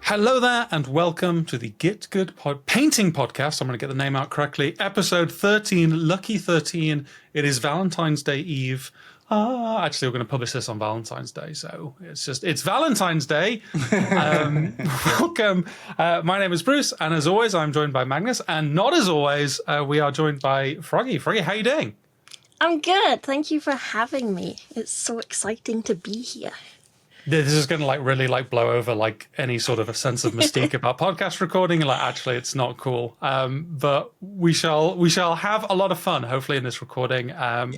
Hello there, and welcome to the GitGud Painting Podcast. I'm going to get the name out correctly. Episode 13, Lucky 13. It is Valentine's Day Eve. Actually, we're going to publish this on Valentine's Day, so it's Valentine's Day. Welcome. My name is Bruce, and as always, I'm joined by Magnus, and not as always, we are joined by Froggy. Froggy, how you doing? I'm good. Thank you for having me. It's so exciting to be here. This is going to really blow over any sort of a sense of mystique about podcast recording. Actually, it's not cool. But we shall have a lot of fun, hopefully, in this recording.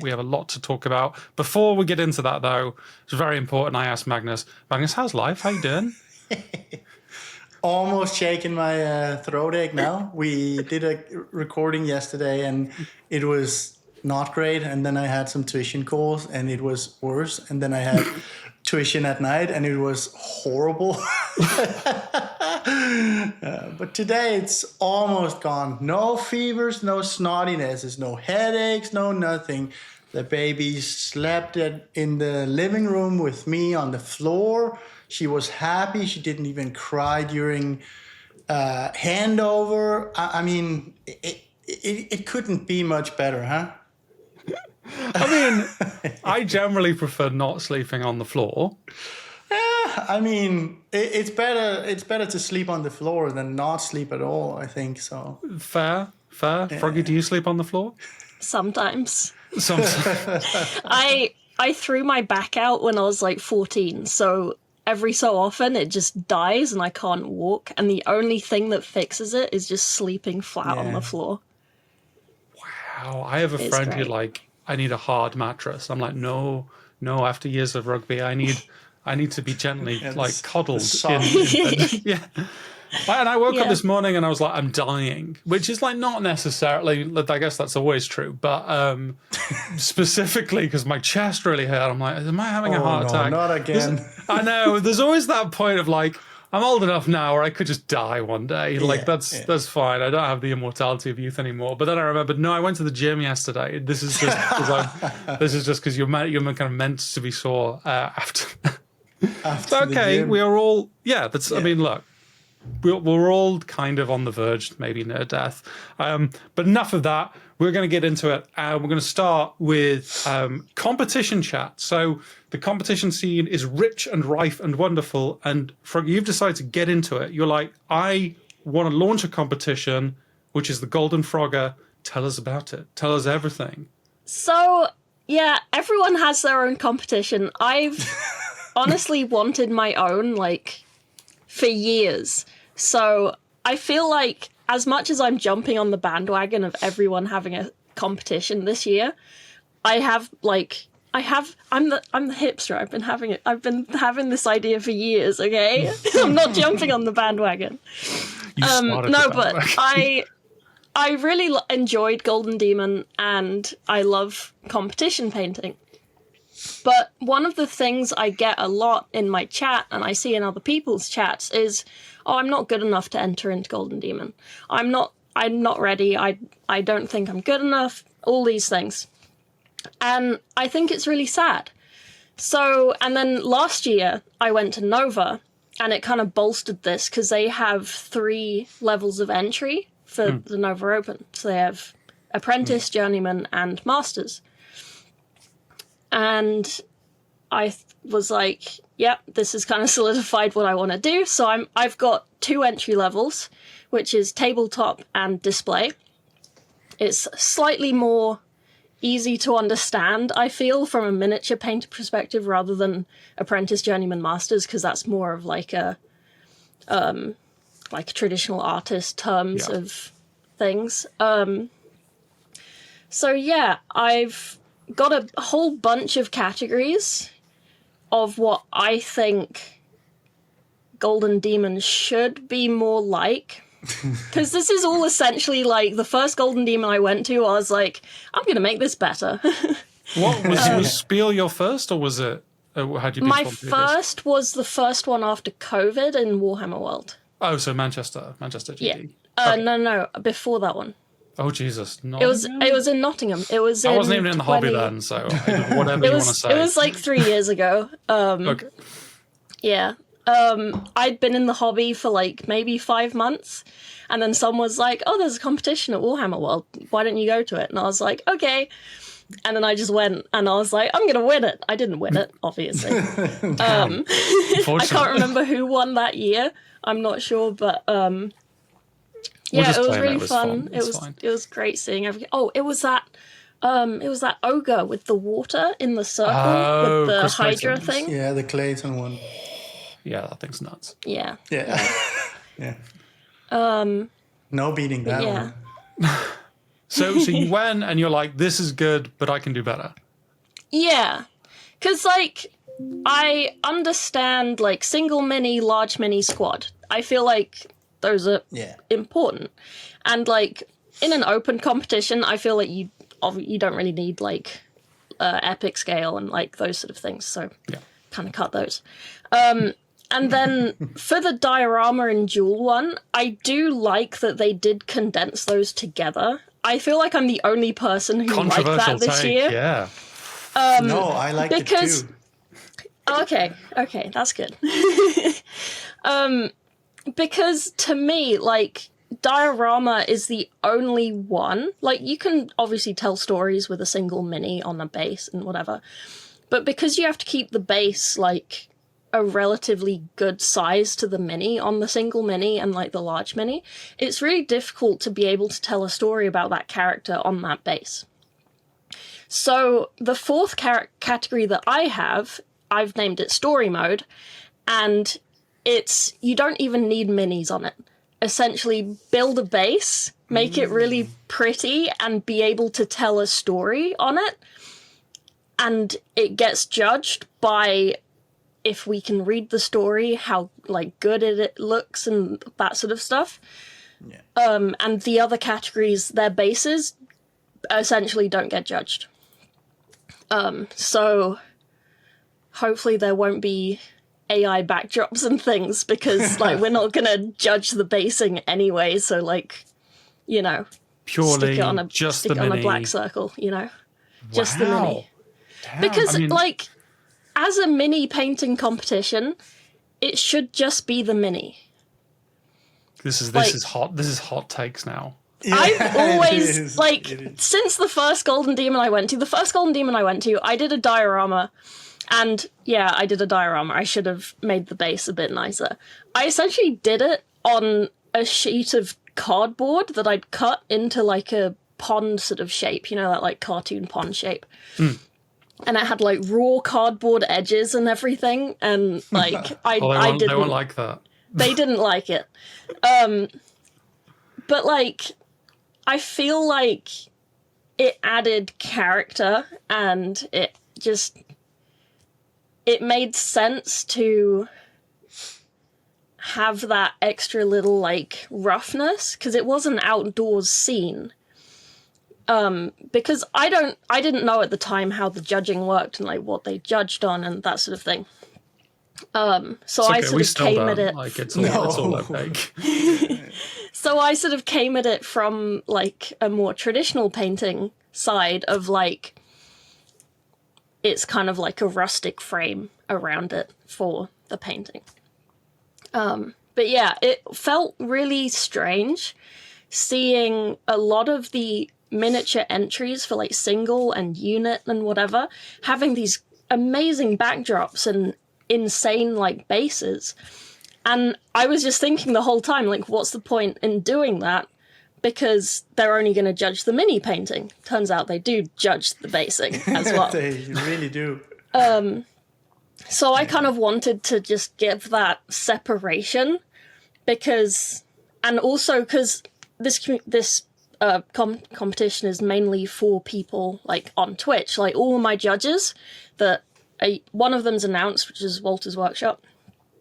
We have a lot to talk about. Before we get into that, though, it's very important. I asked Magnus, how's life? How you doing? Almost shaking my throat ache now. We did a recording yesterday, and it was not great. And then I had some tuition calls, and it was worse. And then I had tuition at night, and it was horrible. But today it's almost gone. No fevers, no snottinesses, no headaches, no nothing. The baby slept in the living room with me on the floor. She was happy. She didn't even cry during handover. I mean, it couldn't be much better, huh? I mean, I generally prefer not sleeping on the floor. I mean, it's better. It's better to sleep on the floor than not sleep at all, I think so. Fair. Yeah. Froggy, do you sleep on the floor? Sometimes. I threw my back out when I was 14, so every so often it just dies and I can't walk, and the only thing that fixes it is just sleeping flat on the floor. Wow, I have a friend who I need a hard mattress. I'm like, no, after years of rugby, I need to be gently coddled. Yeah. And I woke up this morning and I was like, I'm dying, which is not necessarily, I guess that's always true, but specifically because my chest really hurt. I'm like, am I having a heart attack? Not again. I know. There's always that point of I'm old enough now where I could just die one day. That's fine. I don't have the immortality of youth anymore. But then I remembered, no, I went to the gym yesterday. This is just because you're kind of meant to be sore after. Okay, we are all. Yeah, that's. Yeah. I mean, look, we're all kind of on the verge, maybe near death. But enough of that. We're going to get into it. We're going to start with competition chat. So the competition scene is rich and rife and wonderful. And Froggy, you've decided to get into it. You're like, I want to launch a competition, which is the Golden Frogger. Tell us about it. Tell us everything. So, yeah, everyone has their own competition. I've honestly wanted my own, for years. So I feel like as much as I'm jumping on the bandwagon of everyone having a competition this year, I'm the hipster. I've been having this idea for years, okay? I'm not jumping on the bandwagon. I really enjoyed Golden Demon, and I love competition painting. But one of the things I get a lot in my chat, and I see in other people's chats, is, I'm not good enough to enter into Golden Demon. I'm not ready. I don't think I'm good enough. All these things. And I think it's really sad. So, and then last year I went to Nova, and it kind of bolstered this because they have 3 levels of entry for the Nova Open. So they have Apprentice, Journeyman, and Masters. And I was like, yep, this has kind of solidified what I want to do. So I've got 2 entry levels, which is tabletop and display. It's slightly more easy to understand, I feel, from a miniature painter perspective rather than Apprentice, Journeyman, Masters, because that's more of a traditional artist terms of things. So yeah, I've got a whole bunch of categories of what I think Golden Demon should be more like. Because this is all essentially the first Golden Demon I went to, I was like, I'm going to make this better. What was Spiel your first, or was it? Had you been my first was the first one after COVID in Warhammer World. Oh, so Manchester GD. Yeah. No, before that one. Oh Jesus! It was in Nottingham. It was. I wasn't even in the hobby then, so whatever you want to say. It was 3 years ago. Okay. Yeah. I'd been in the hobby for like maybe 5 months, and then someone was like, oh, there's a competition at Warhammer World, why don't you go to it? And I was like, okay. And then I just went, and I was like, I'm gonna win it. I didn't win it, obviously. I can't remember who won that year, I'm not sure, but yeah, it was really fun. It was great seeing everything. Oh, it was that ogre with the water in the circle with the Hydra thing. Yeah, the Clayton one. Yeah, that thing's nuts. Yeah. Yeah. No beating that one. So you went and you're like, this is good, but I can do better. Yeah. Because, like, I understand, like, single mini, large mini, squad. I feel like those are important. And, like, in an open competition, I feel like you don't really need, like, epic scale and, like, those sort of things. So kind of cut those. And then for the diorama and jewel one, I do like that they did condense those together. I feel like I'm the only person who liked that this year. Yeah. No, I liked it too. Okay, that's good. Because to me, like, diorama is the only one. Like, you can obviously tell stories with a single mini on a base and whatever, but because you have to keep the base, like, a relatively good size to the mini on the single mini and like the large mini, it's really difficult to be able to tell a story about that character on that base. So the fourth category that I've named it story mode, and you don't even need minis on it. Essentially build a base, make it really pretty, and be able to tell a story on it. And it gets judged by if we can read the story, how like good it looks and that sort of stuff. Yeah. And the other categories, their bases essentially don't get judged. So hopefully there won't be AI backdrops and things, because like we're not gonna judge the basing anyway. So like, you know, purely stick it on a black circle, you know, just the mini. Damn. Because I mean, like, as a mini painting competition, it should just be the mini. This is hot. This is hot takes now. Yeah, I've always since the first Golden Demon I went to, I did a diorama. And yeah, I did a diorama. I should have made the base a bit nicer. I essentially did it on a sheet of cardboard that I'd cut into like a pond sort of shape, you know, that like cartoon pond shape. Mm. And it had like raw cardboard edges and everything. And like, I didn't. They won't like that. They didn't like it. But like, I feel like it added character, and it made sense to have that extra little like roughness, because it was an outdoors scene. Because I didn't know at the time how the judging worked and like what they judged on and that sort of thing. So I sort of came at it. Like it's all opaque. So I sort of came at it from like a more traditional painting side of like, it's kind of like a rustic frame around it for the painting. But yeah, it felt really strange seeing a lot of the miniature entries for like single and unit and whatever, having these amazing backdrops and insane like bases. And I was just thinking the whole time, like, what's the point in doing that? Because they're only going to judge the mini painting. Turns out they do judge the basing as well. They really do. So I kind of wanted to just give that separation, because this competition is mainly for people like on Twitch. Like all my judges, one of them's announced, which is Walter's Workshop.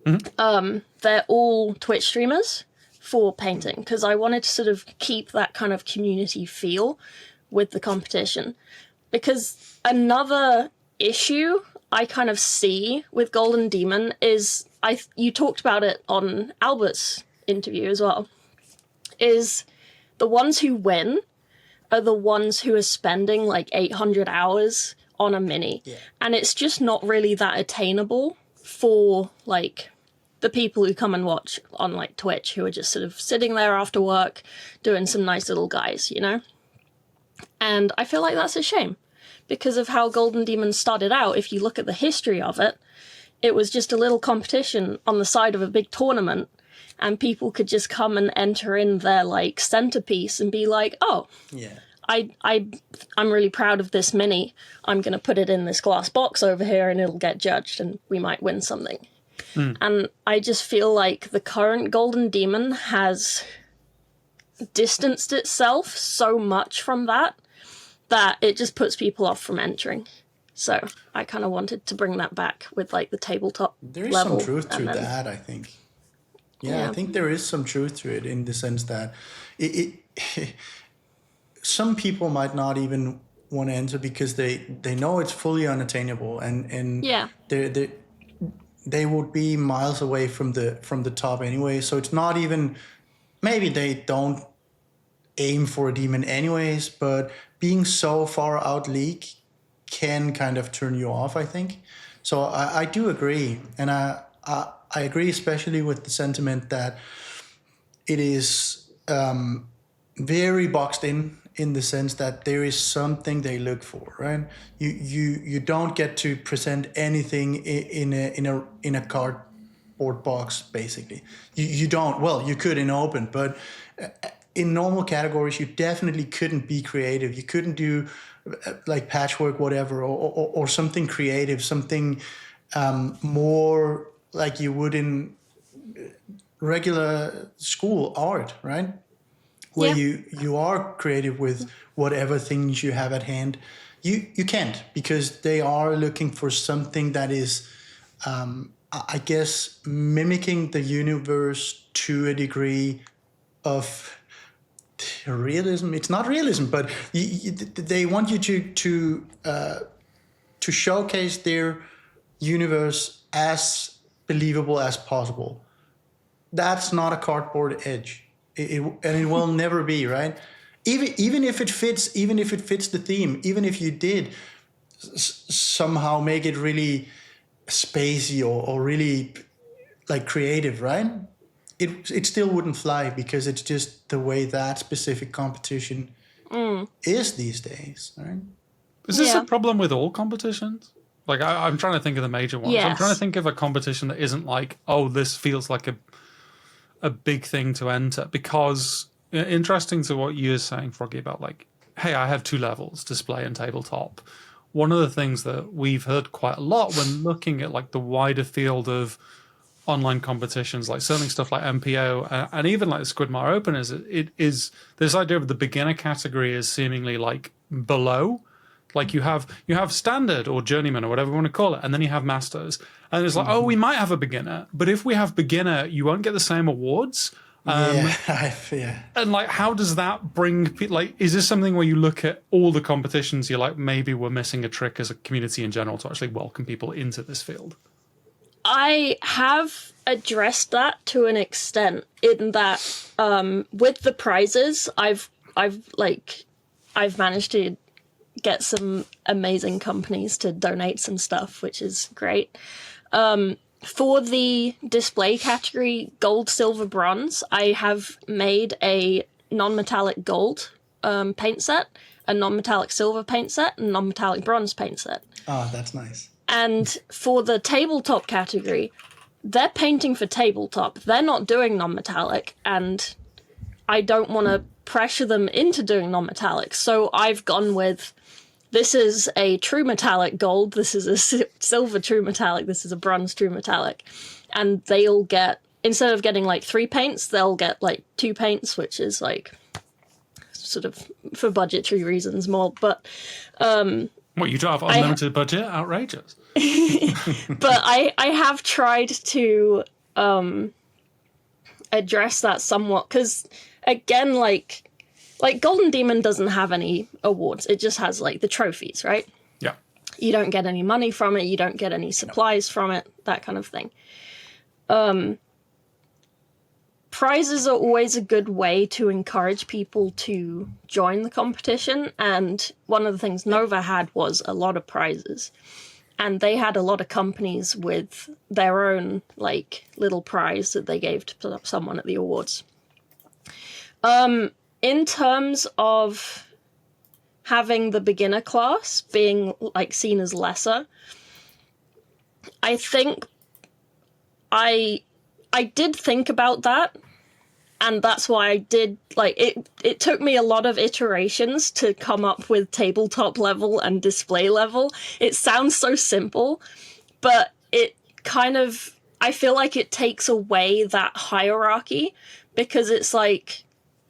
Mm-hmm. They're all Twitch streamers for painting, because I wanted to sort of keep that kind of community feel with the competition. Because another issue I kind of see with Golden Demon is, you talked about it on Albert's interview as well, is the ones who win are the ones who are spending like 800 hours on a mini. Yeah. And it's just not really that attainable for like the people who come and watch on like Twitch, who are just sort of sitting there after work doing some nice little guys, you know? And I feel like that's a shame because of how Golden Demon started out. If you look at the history of it, it was just a little competition on the side of a big tournament, and people could just come and enter in their like centerpiece and be like, oh, Yeah. I'm really proud of this mini. I'm going to put it in this glass box over here and it'll get judged and we might win something. And I just feel like the current Golden Demon has distanced itself so much from that it just puts people off from entering. So I kind of wanted to bring that back with like the tabletop There is level. some truth to that, I think. Yeah, I think there is some truth to it in the sense that it some people might not even want to enter because they know it's fully unattainable and Yeah. they would be miles away from the top anyway. So it's not even, maybe they don't aim for a demon anyways, but being so far out league can kind of turn you off, I think. So I do agree, and I agree especially with the sentiment that it is very boxed in the sense that there is something they look for, right? You don't get to present anything in a cardboard box, basically. You don't. Well, you could in open, but in normal categories, you definitely couldn't be creative. You couldn't do like patchwork, whatever, or something creative, something more like you would in regular school art, right? Where you are creative with whatever things you have at hand. You can't, because they are looking for something that is, I guess, mimicking the universe to a degree of realism. It's not realism, but they want you to showcase their universe as believable as possible. That's not a cardboard edge. And it will never be, right? Even if it fits the theme, even if you did somehow make it really spacey or really like creative, right? It still wouldn't fly because it's just the way that specific competition is these days, right? Is this a problem with all competitions? Like, I'm trying to think of the major ones. Yes. I'm trying to think of a competition that isn't like, oh, this feels like a big thing to enter, because interesting to what you're saying, Froggy, about like, hey, I have 2 levels, display and tabletop. One of the things that we've heard quite a lot when looking at like the wider field of online competitions, like certainly stuff like MPO and even like the Squidmar Open, is it is this idea of the beginner category is seemingly like below. Like you have standard or journeyman or whatever you want to call it, and then you have masters. And it's like, oh, we might have a beginner, but if we have beginner, you won't get the same awards. Yeah. And like, how does that bring people? Like, is this something where you look at all the competitions, you're like, maybe we're missing a trick as a community in general to actually welcome people into this field? I have addressed that to an extent in that with the prizes, I've managed to get some amazing companies to donate some stuff, which is great. For the display category, gold, silver, bronze, I have made a non-metallic gold paint set, a non-metallic silver paint set, and non-metallic bronze paint set. Oh, that's nice. And for the tabletop category, they're painting for tabletop. They're not doing non-metallic, and I don't want to pressure them into doing non-metallic. So I've gone with, this is a true metallic gold, this is a silver true metallic, this is a bronze true metallic. And they'll get, instead of getting like 3 paints, they'll get like 2 paints, which is like sort of for budgetary reasons more. But What, you don't have unlimited budget? Outrageous. but I have tried to address that somewhat, because again, like Golden Demon doesn't have any awards. It just has like the trophies, right? Yeah. You don't get any money from it. You don't get any supplies from it. That kind of thing. Prizes are always a good way to encourage people to join the competition. And one of the things Nova had was a lot of prizes. and they had a lot of companies with their own like little prize that they gave to someone at the awards. In terms of having the beginner class being like seen as lesser, I think I did think about that, and that's why I did, like, it took me a lot of iterations to come up with tabletop level and display level. It sounds so simple, but it kind of, I feel like it takes away that hierarchy, because it's like,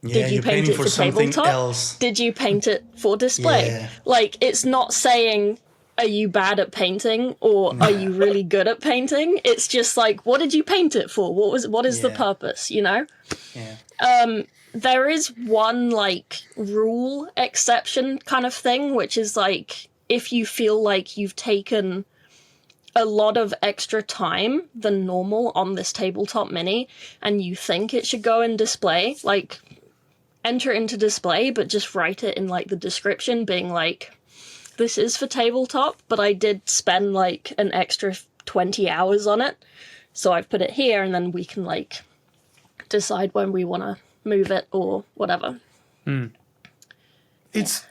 did you paint it for tabletop? Else. Did you paint it for display? Yeah. Like, it's not saying, are you bad at painting or are you really good at painting? It's just like, what did you paint it for? What is the purpose, you know? Yeah. There is one like rule exception kind of thing, which is like, if you feel like you've taken a lot of extra time than normal on this tabletop mini and you think it should go in display, like, enter into display, but just write it in like the description being like, this is for tabletop, but I did spend like an extra 20 hours on it. So I've put it here, and then we can like decide when we want to move it or whatever. It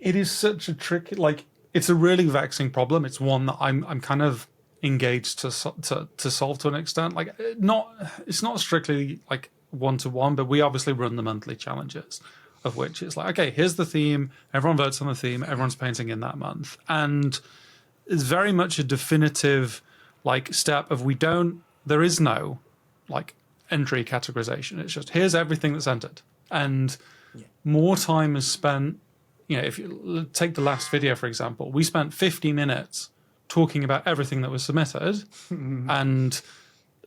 is such a tricky, like, it's a really vexing problem. It's one that I'm kind of engaged to solve to an extent. Like, it's not strictly like one-to-one, but we obviously run the monthly challenges, of which it's like, okay, here's the theme, everyone votes on the theme, everyone's painting in that month. And it's very much a definitive like step of there is no like entry categorization. It's just, here's everything that's entered. And more time is spent, you know, if you take the last video, for example, we spent 50 minutes talking about everything that was submitted. And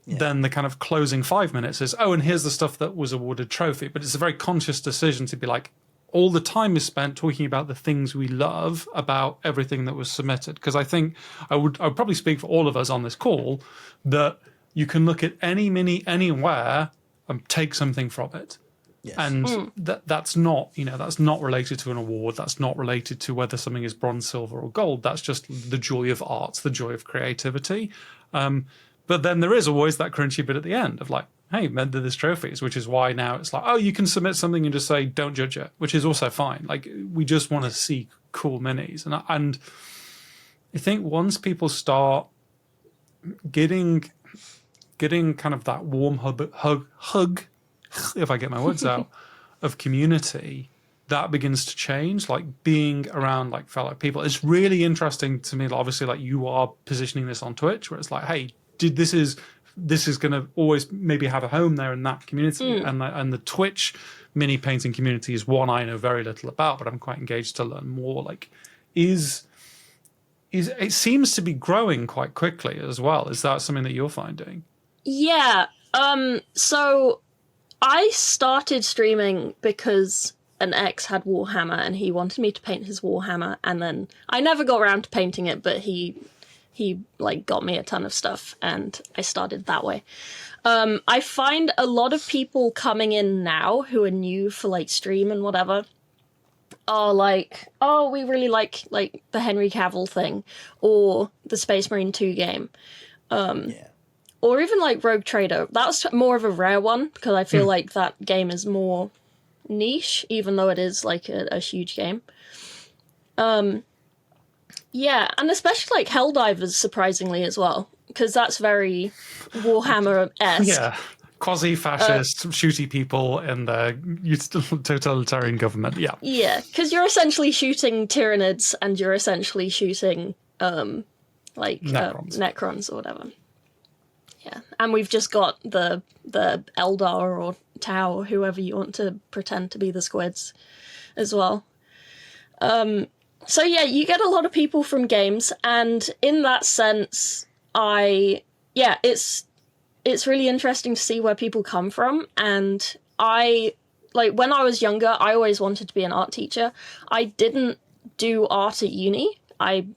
then the kind of closing 5 minutes is, oh, and here's the stuff that was awarded trophy. But it's a very conscious decision to be like, all the time is spent talking about the things we love about everything that was submitted. Because I think I would probably speak for all of us on this call that you can look at any mini anywhere and take something from it. Yes. And that's not, you know, that's not related to an award. That's not related to whether something is bronze, silver, or gold. That's just the joy of art, the joy of creativity. But then there is always that crunchy bit at the end of like, hey, there's trophies, which is why now it's like, oh, you can submit something and just say, don't judge it, which is also fine. Like, we just want to see cool minis. And I think once people start getting kind of that warm hug, if I get my words out, of community, that begins to change, like being around like fellow people. It's really interesting to me, obviously, like you are positioning this on Twitch, where it's like, hey, this is going to always maybe have a home there in that community. And the Twitch mini painting community is one I know very little about, but I'm quite engaged to learn more. Like, it seems to be growing quite quickly as well. Is that something that you're finding? Yeah. So I started streaming because an ex had Warhammer and he wanted me to paint his Warhammer, and then I never got around to painting it, but he like got me a ton of stuff and I started that way. I find a lot of people coming in now who are new for like stream and whatever are like, oh, we really like the Henry Cavill thing or the Space Marine 2 game. Or even like Rogue Trader. That's more of a rare one because I feel like that game is more niche, even though it is like a huge game. Yeah, and especially like Helldivers, surprisingly, as well, because that's very Warhammer-esque. Yeah, quasi-fascist, shooty people in the totalitarian government, yeah. Yeah, because you're essentially shooting Tyranids and you're essentially shooting, Necrons or whatever. Yeah, and we've just got the Eldar or Tau or whoever you want to pretend to be the squids as well. So yeah, you get a lot of people from games, and in that sense, it's really interesting to see where people come from. And when I was younger, I always wanted to be an art teacher. I didn't do art at uni. I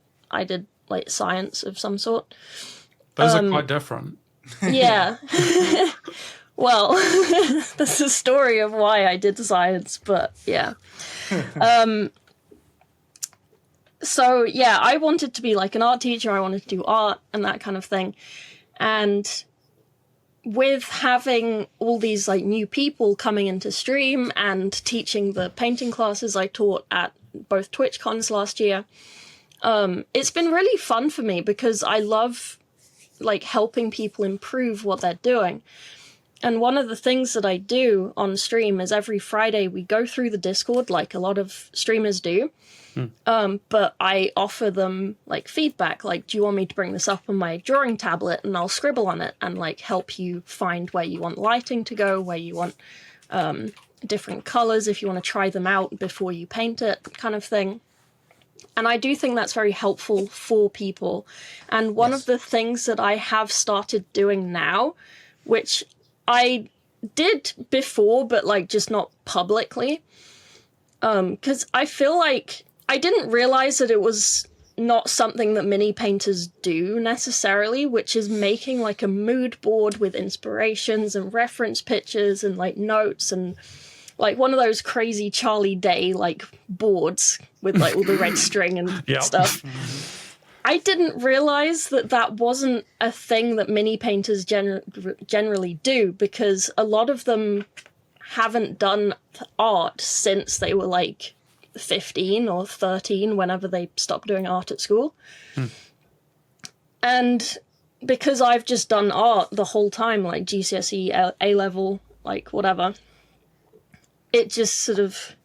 did like science of some sort. Those are quite different. Yeah. Well, that's the story of why I did science, but yeah. So yeah, I wanted to be like an art teacher. I wanted to do art and that kind of thing. And with having all these like new people coming into stream and teaching the painting classes I taught at both TwitchCons last year, it's been really fun for me because I love like helping people improve what they're doing. And one of the things that I do on stream is every Friday we go through the Discord like a lot of streamers do. But I offer them like feedback, like, do you want me to bring this up on my drawing tablet and I'll scribble on it and like help you find where you want lighting to go, where you want different colors, if you want to try them out before you paint it, kind of thing. And I do think that's very helpful for people. And one of the things that I have started doing now, which I did before, but like just not publicly, because I feel like I didn't realize that it was not something that mini painters do necessarily, which is making like a mood board with inspirations and reference pictures and like notes and like one of those crazy Charlie Day like boards with like all the red string and stuff. I didn't realize that that wasn't a thing that mini painters generally do, because a lot of them haven't done art since they were like 15 or 13, whenever they stopped doing art at school. And because I've just done art the whole time, like GCSE, A-level, like whatever, it just sort of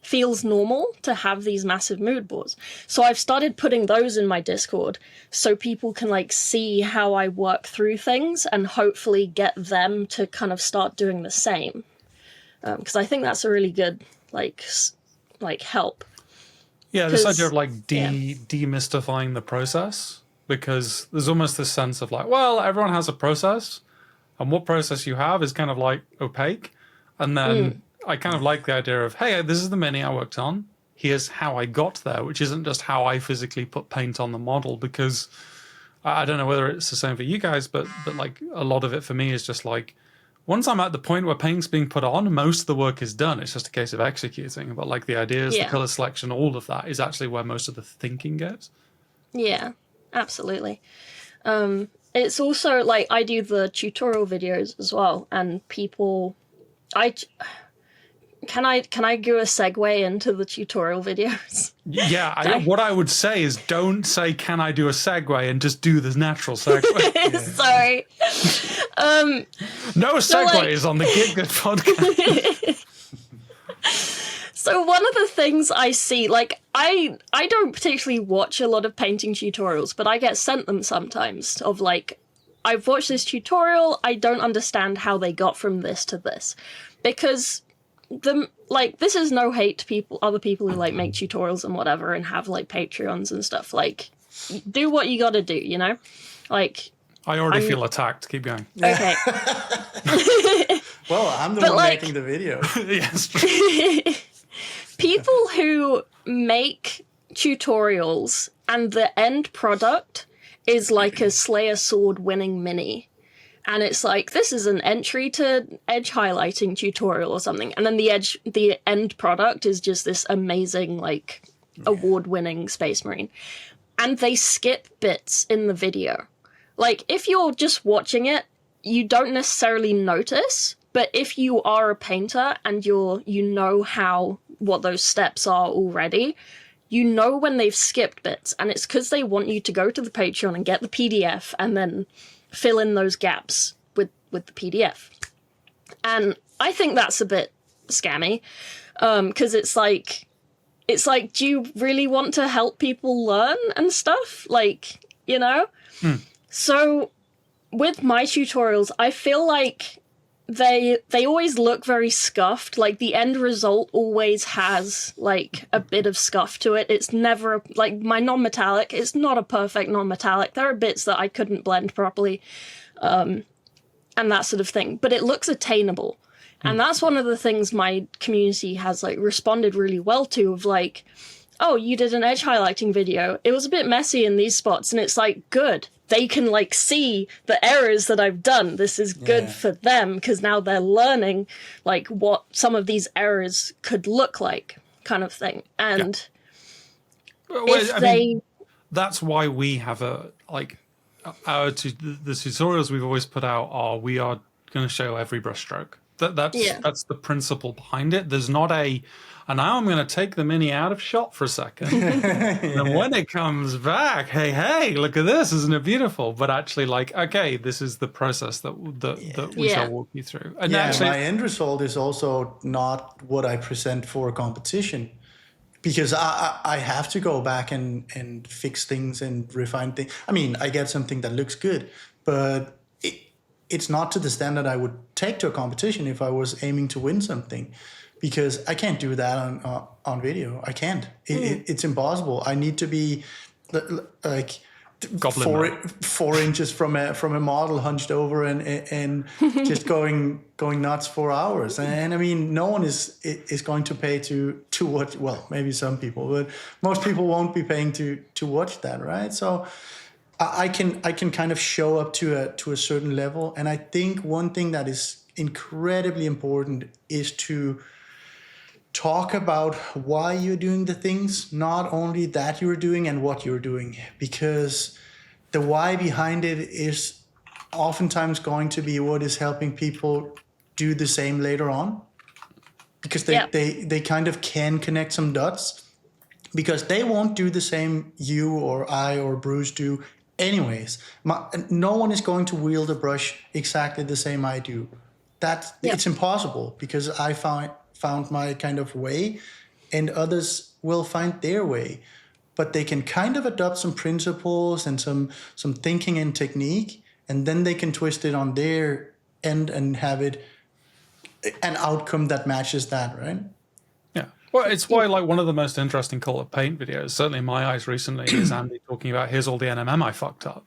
feels normal to have these massive mood boards. So I've started putting those in my Discord so people can like see how I work through things and hopefully get them to kind of start doing the same. Because I think that's a really good like help. Yeah, this idea of like demystifying the process, because there's almost this sense of like, well, everyone has a process, and what process you have is kind of like opaque. And then I kind of like the idea of, hey, this is the mini I worked on. Here's how I got there, which isn't just how I physically put paint on the model, because I don't know whether it's the same for you guys, but like a lot of it for me is just like, once I'm at the point where paint's being put on, most of the work is done. It's just a case of executing. But like the ideas, the color selection, all of that is actually where most of the thinking goes. Yeah, absolutely. It's also like I do the tutorial videos as well, and people, can I do a segue into the tutorial videos? Yeah, what I would say is don't say, can I do a segue, and just do the natural segue. Sorry. No segues on the GitGud podcast. So one of the things I see, like, I don't particularly watch a lot of painting tutorials, but I get sent them sometimes of like, I've watched this tutorial, I don't understand how they got from this to this. Because this is no hate to people, other people who like make tutorials and whatever and have like Patreons and stuff. Like, do what you gotta do, you know? Like, I already feel attacked. Keep going. Okay. Well, I'm the one making the video. Yes. People who make tutorials and the end product is like a Slayer sword winning mini. And it's like, this is an entry to edge highlighting tutorial or something. And then the end product is just this amazing, like, award-winning Space Marine. And they skip bits in the video. Like, if you're just watching it, you don't necessarily notice. But if you are a painter and you know what those steps are already, you know when they've skipped bits. And it's because they want you to go to the Patreon and get the PDF and then fill in those gaps with the PDF. And I think that's a bit scammy, because it's like, do you really want to help people learn and stuff? Like, you know? So with my tutorials, I feel like they always look very scuffed. Like, the end result always has like a bit of scuff to it. It's never like my non-metallic. It's not a perfect non-metallic. There are bits that I couldn't blend properly, and that sort of thing. But it looks attainable, and that's one of the things my community has like responded really well to. Of like, oh, you did an edge highlighting video. It was a bit messy in these spots, and it's like, good. They can like see the errors that I've done. This is good for them, because now they're learning like what some of these errors could look like, kind of thing. And That's why we have the tutorials we've always put out are, we are going to show every brushstroke. That's the principle behind it. There's not and now I'm going to take the mini out of shot for a second. And when it comes back, hey, look at this. Isn't it beautiful? But actually, like, okay, this is the process that we shall walk you through. And actually, my end result is also not what I present for a competition, because I have to go back and fix things and refine things. I mean, I get something that looks good, but it's not to the standard I would take to a competition if I was aiming to win something, because I can't do that on video. I can't. It's impossible. I need to be like 4 inches from a model hunched over and just going nuts for hours. And I mean, no one is going to pay to watch. Well, maybe some people, but most people won't be paying to watch that, right? So I can kind of show up to a certain level. And I think one thing that is incredibly important is to talk about why you're doing the things, not only that you're doing and what you're doing, because the why behind it is oftentimes going to be what is helping people do the same later on, because they kind of can connect some dots, because they won't do the same you or I or Bruce do anyways. No one is going to wield a brush exactly the same I do. It's impossible, because I found my kind of way, and others will find their way, but they can kind of adopt some principles and some thinking and technique, and then they can twist it on their end and have it an outcome that matches that, right? Yeah. Well, it's why, like, one of the most interesting Call of Paint videos, certainly in my eyes recently, is Andy talking about, here's all the NMM I fucked up.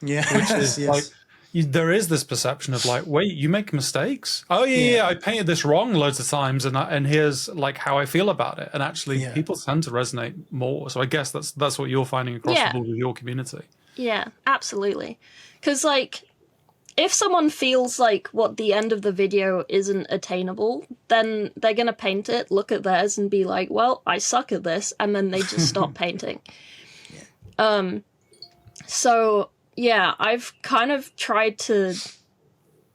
Yeah. Which is like, there is this perception of like, wait, you make mistakes? Oh yeah, I painted this wrong loads of times, and here's like how I feel about it. And actually, people tend to resonate more. So I guess that's what you're finding across the board with your community. Yeah, absolutely. Because like, if someone feels like what the end of the video isn't attainable, then they're gonna paint it, look at theirs, and be like, well, I suck at this, and then they just stop painting. So. Yeah, I've kind of tried to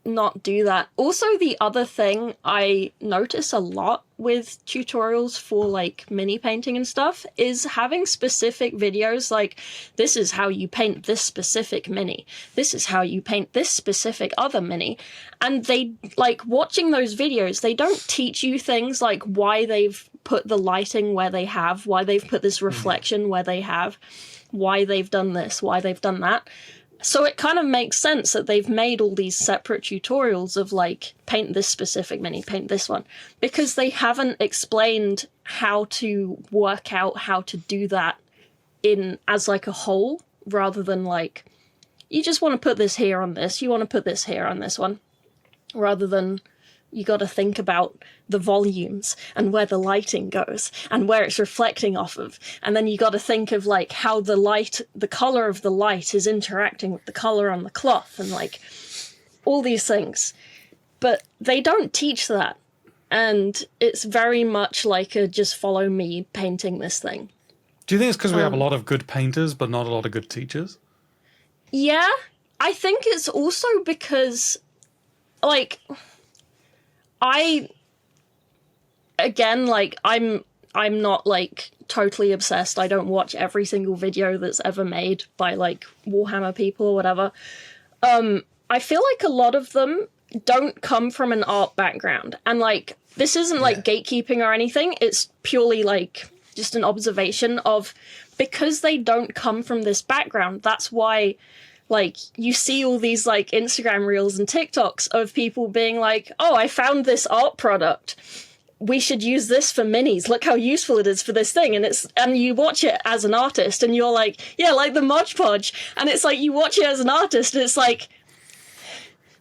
not do that. Also, the other thing I notice a lot with tutorials for like mini painting and stuff is having specific videos like, this is how you paint this specific mini. This is how you paint this specific other mini. And they, like, watching those videos, they don't teach you things like why they've put the lighting where they have, why they've put this reflection where they have, why they've done this, why they've done that. So it kind of makes sense that they've made all these separate tutorials of like, paint this specific mini, paint this one, because they haven't explained how to work out how to do that as like a whole, rather than like, you just want to put this here on this, you want to put this here on this one, rather than you got to think about the volumes and where the lighting goes and where it's reflecting off of. And then you got to think of like how the color of the light is interacting with the color on the cloth and like all these things. But they don't teach that. And it's very much like a just follow me painting this thing. Do you think it's because we have a lot of good painters, but not a lot of good teachers? Yeah, I think it's also because like, I'm not like totally obsessed. I don't watch every single video that's ever made by like Warhammer people or whatever. I feel like a lot of them don't come from an art background, and like, this isn't like gatekeeping or anything. It's purely like just an observation of, because they don't come from this background, that's why like, you see all these, like, Instagram reels and TikToks of people being like, oh, I found this art product. We should use this for minis. Look how useful it is for this thing. And you watch it as an artist and you're like, yeah, like the Mod Podge. And it's like, you watch it as an artist and it's like,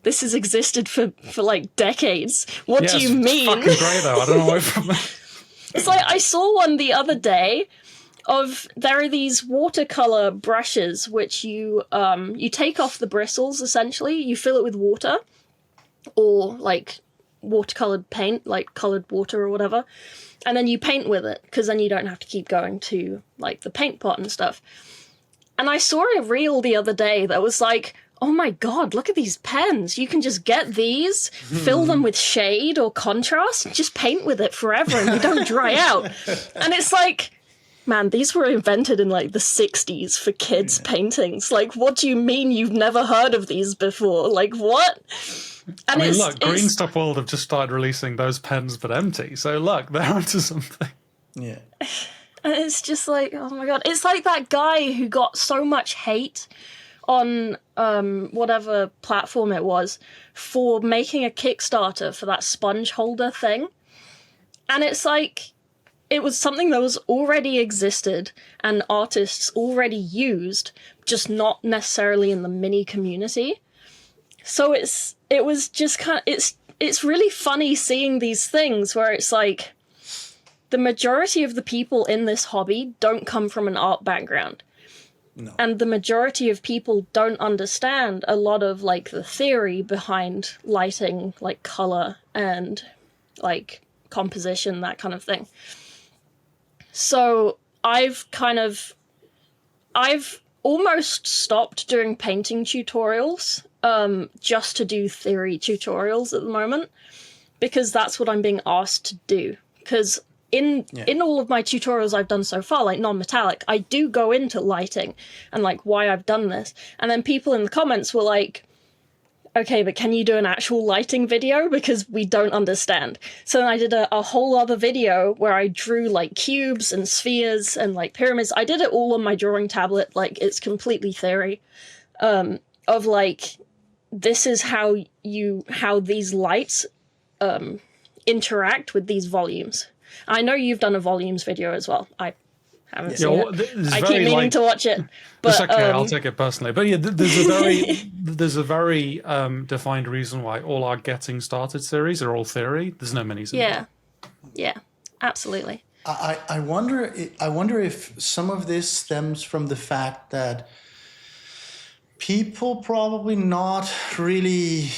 this has existed for like decades. What do you mean? It's fucking great though. I don't know why from It's like, I saw one the other day there are these watercolor brushes which you take off the bristles, essentially. You fill it with water or like watercolored paint, like colored water or whatever, and then you paint with it, because then you don't have to keep going to like the paint pot and stuff. And I saw a reel the other day that was like, oh my god, look at these pens. You can just get these, fill them with shade or contrast, and just paint with it forever and you don't dry out. And it's like, man, these were invented in like the 60s for kids' paintings. Like, what do you mean you've never heard of these before? Like, what? And I mean, look, Green Stuff World have just started releasing those pens but empty. So look, they're onto something. Yeah. And it's just like, oh my god. It's like that guy who got so much hate on whatever platform it was for making a Kickstarter for that sponge holder thing. And it's like, it was something that was already existed and artists already used, just not necessarily in the mini community. So it was just kind of, it's really funny seeing these things where it's like, the majority of the people in this hobby don't come from an art background. No. And the majority of people don't understand a lot of like the theory behind lighting, like color and like composition, that kind of thing. So I've almost stopped doing painting tutorials, just to do theory tutorials at the moment, because that's what I'm being asked to do. Because in all of my tutorials I've done so far, like non-metallic, I do go into lighting and like why I've done this. And then people in the comments were like, okay, but can you do an actual lighting video? Because we don't understand. So then I did a whole other video where I drew like cubes and spheres and like pyramids. I did it all on my drawing tablet. Like, it's completely theory, of like, this is how these lights interact with these volumes. I know you've done a volumes video as well. I haven't seen it. I keep meaning to watch it. But it's okay, I'll take it personally. But yeah, there's a very defined reason why all our Getting Started series are all theory. There's no minis. Yeah, absolutely. I wonder if some of this stems from the fact that people probably not really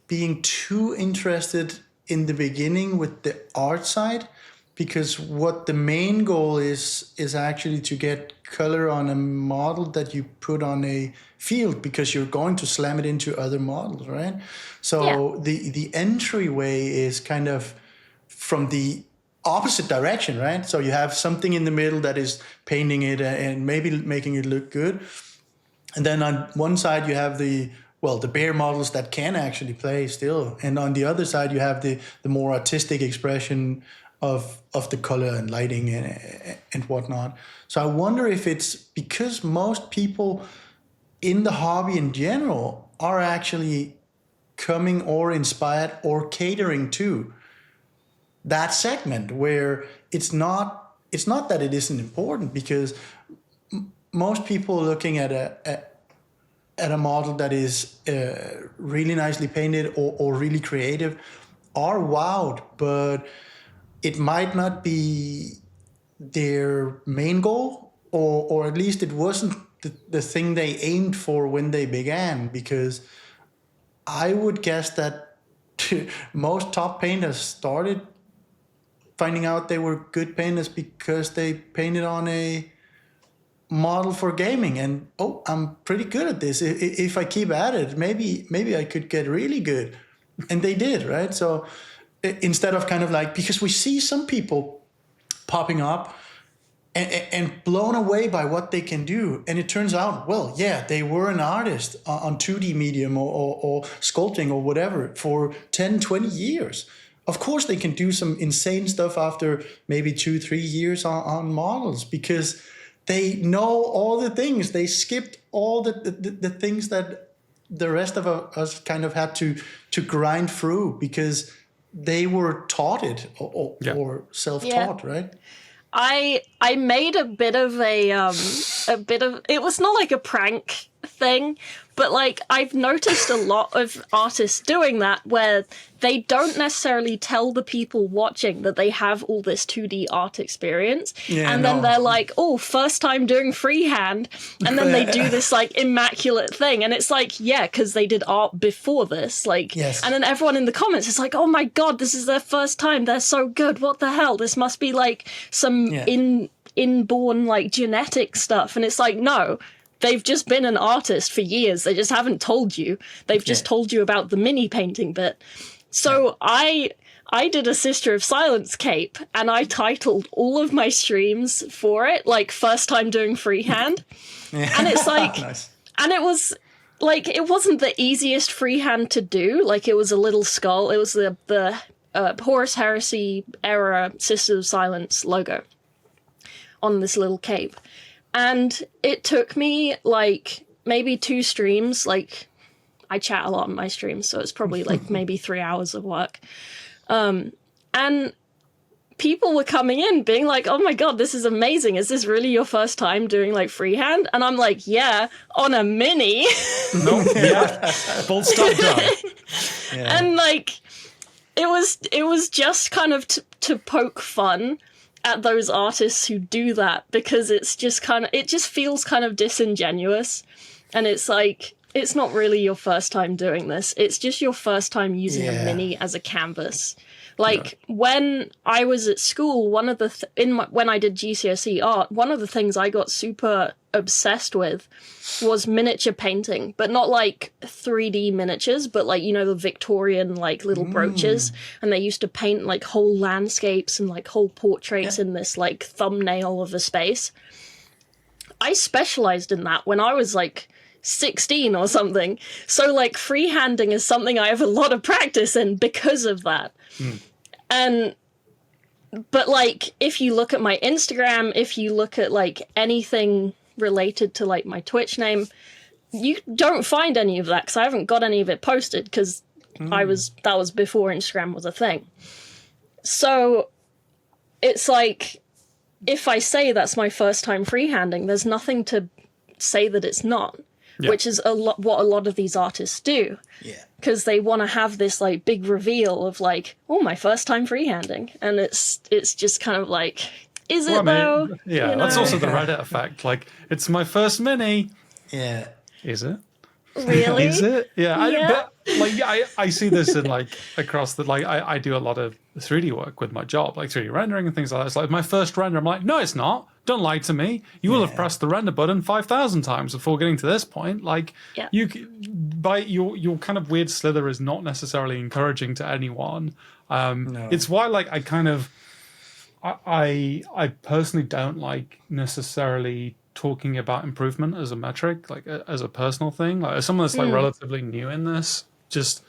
being too interested in the beginning with the art side, because what the main goal is actually to get color on a model that you put on a field, because you're going to slam it into other models, right? So the entryway is kind of from the opposite direction, right? So you have something in the middle that is painting it and maybe making it look good. And then on one side you have the bare models that can actually play still. And on the other side, you have the more artistic expression of the color and lighting and whatnot. So I wonder if it's because most people in the hobby in general are actually coming or inspired or catering to that segment, where it's not that it isn't important, because most people looking at a model that is really nicely painted or really creative are wowed, but it might not be their main goal, or at least it wasn't the thing they aimed for when they began, because I would guess that most top painters started finding out they were good painters because they painted on a model for gaming, and I'm pretty good at this. If I keep at it, maybe I could get really good. And they did, right? So instead of kind of like, because we see some people popping up and blown away by what they can do, and it turns out, well, yeah, they were an artist on 2D medium or sculpting or whatever for 10, 20 years. Of course they can do some insane stuff after maybe 2-3 years on models, because they know all the things. They skipped all the things that the rest of us kind of had to grind through, because they were taught it or self-taught, right? I made a bit of it was not like a prank thing, but like I've noticed a lot of artists doing that where they don't necessarily tell the people watching that they have all this 2D art experience, and then they're like, oh, first time doing freehand, and then they do this like immaculate thing, and it's like, yeah, because they did art before this, like, and then everyone in the comments is like, oh my god, this is their first time, they're so good, what the hell, this must be like some inborn like genetic stuff, and it's like, no, they've just been an artist for years, they just haven't told you, they've just told you about the mini painting bit. So I did a Sister of Silence cape, and I titled all of my streams for it like first time doing freehand. And it's like and it was like, it wasn't the easiest freehand to do, like it was a little skull, it was the Horus Heresy era Sister of Silence logo on this little cape. And it took me like maybe 2 streams, like I chat a lot on my streams, so it's probably like maybe 3 hours of work. And people were coming in being like, oh my god, this is amazing. Is this really your first time doing like freehand? And I'm like, yeah, on a mini. Full stop done. And like, it was just kind of to poke fun at those artists who do that, because it's just kind of, it just feels kind of disingenuous, and it's like, it's not really your first time doing this, it's just your first time using a mini as a canvas. Like when I was at school, one of the when I did GCSE art, one of the things I got super obsessed with was miniature painting, but not like 3D miniatures, but like, you know, the Victorian like little brooches, and they used to paint like whole landscapes and like whole portraits in this like thumbnail of a space. I specialized in that when I was like 16 or something. So like freehanding is something I have a lot of practice in because of that. And but like, if you look at my Instagram, if you look at like anything related to like my Twitch name, you don't find any of that, because I haven't got any of it posted, because that was before Instagram was a thing. So it's like, if I say that's my first time freehanding, there's nothing to say that it's not. Which is what a lot of these artists do. Because they want to have this like big reveal of like, oh, my first time freehanding. And it's just kind of like, is it though? Yeah, you know? That's also the Reddit effect. Like, it's my first mini. Yeah. Is it? Really? Is it? Yeah. I see this in like across the, like, I do a lot of 3D work with my job, like 3D rendering and things like that. It's like my first render, I'm like, no, it's not. Don't lie to me. You will have pressed the render button 5,000 times before getting to this point. Like, you, by your kind of weird slither is not necessarily encouraging to anyone. It's why, like, I kind of, I personally don't like necessarily talking about improvement as a metric, like as a personal thing. Like, as someone that's like relatively new in this, just,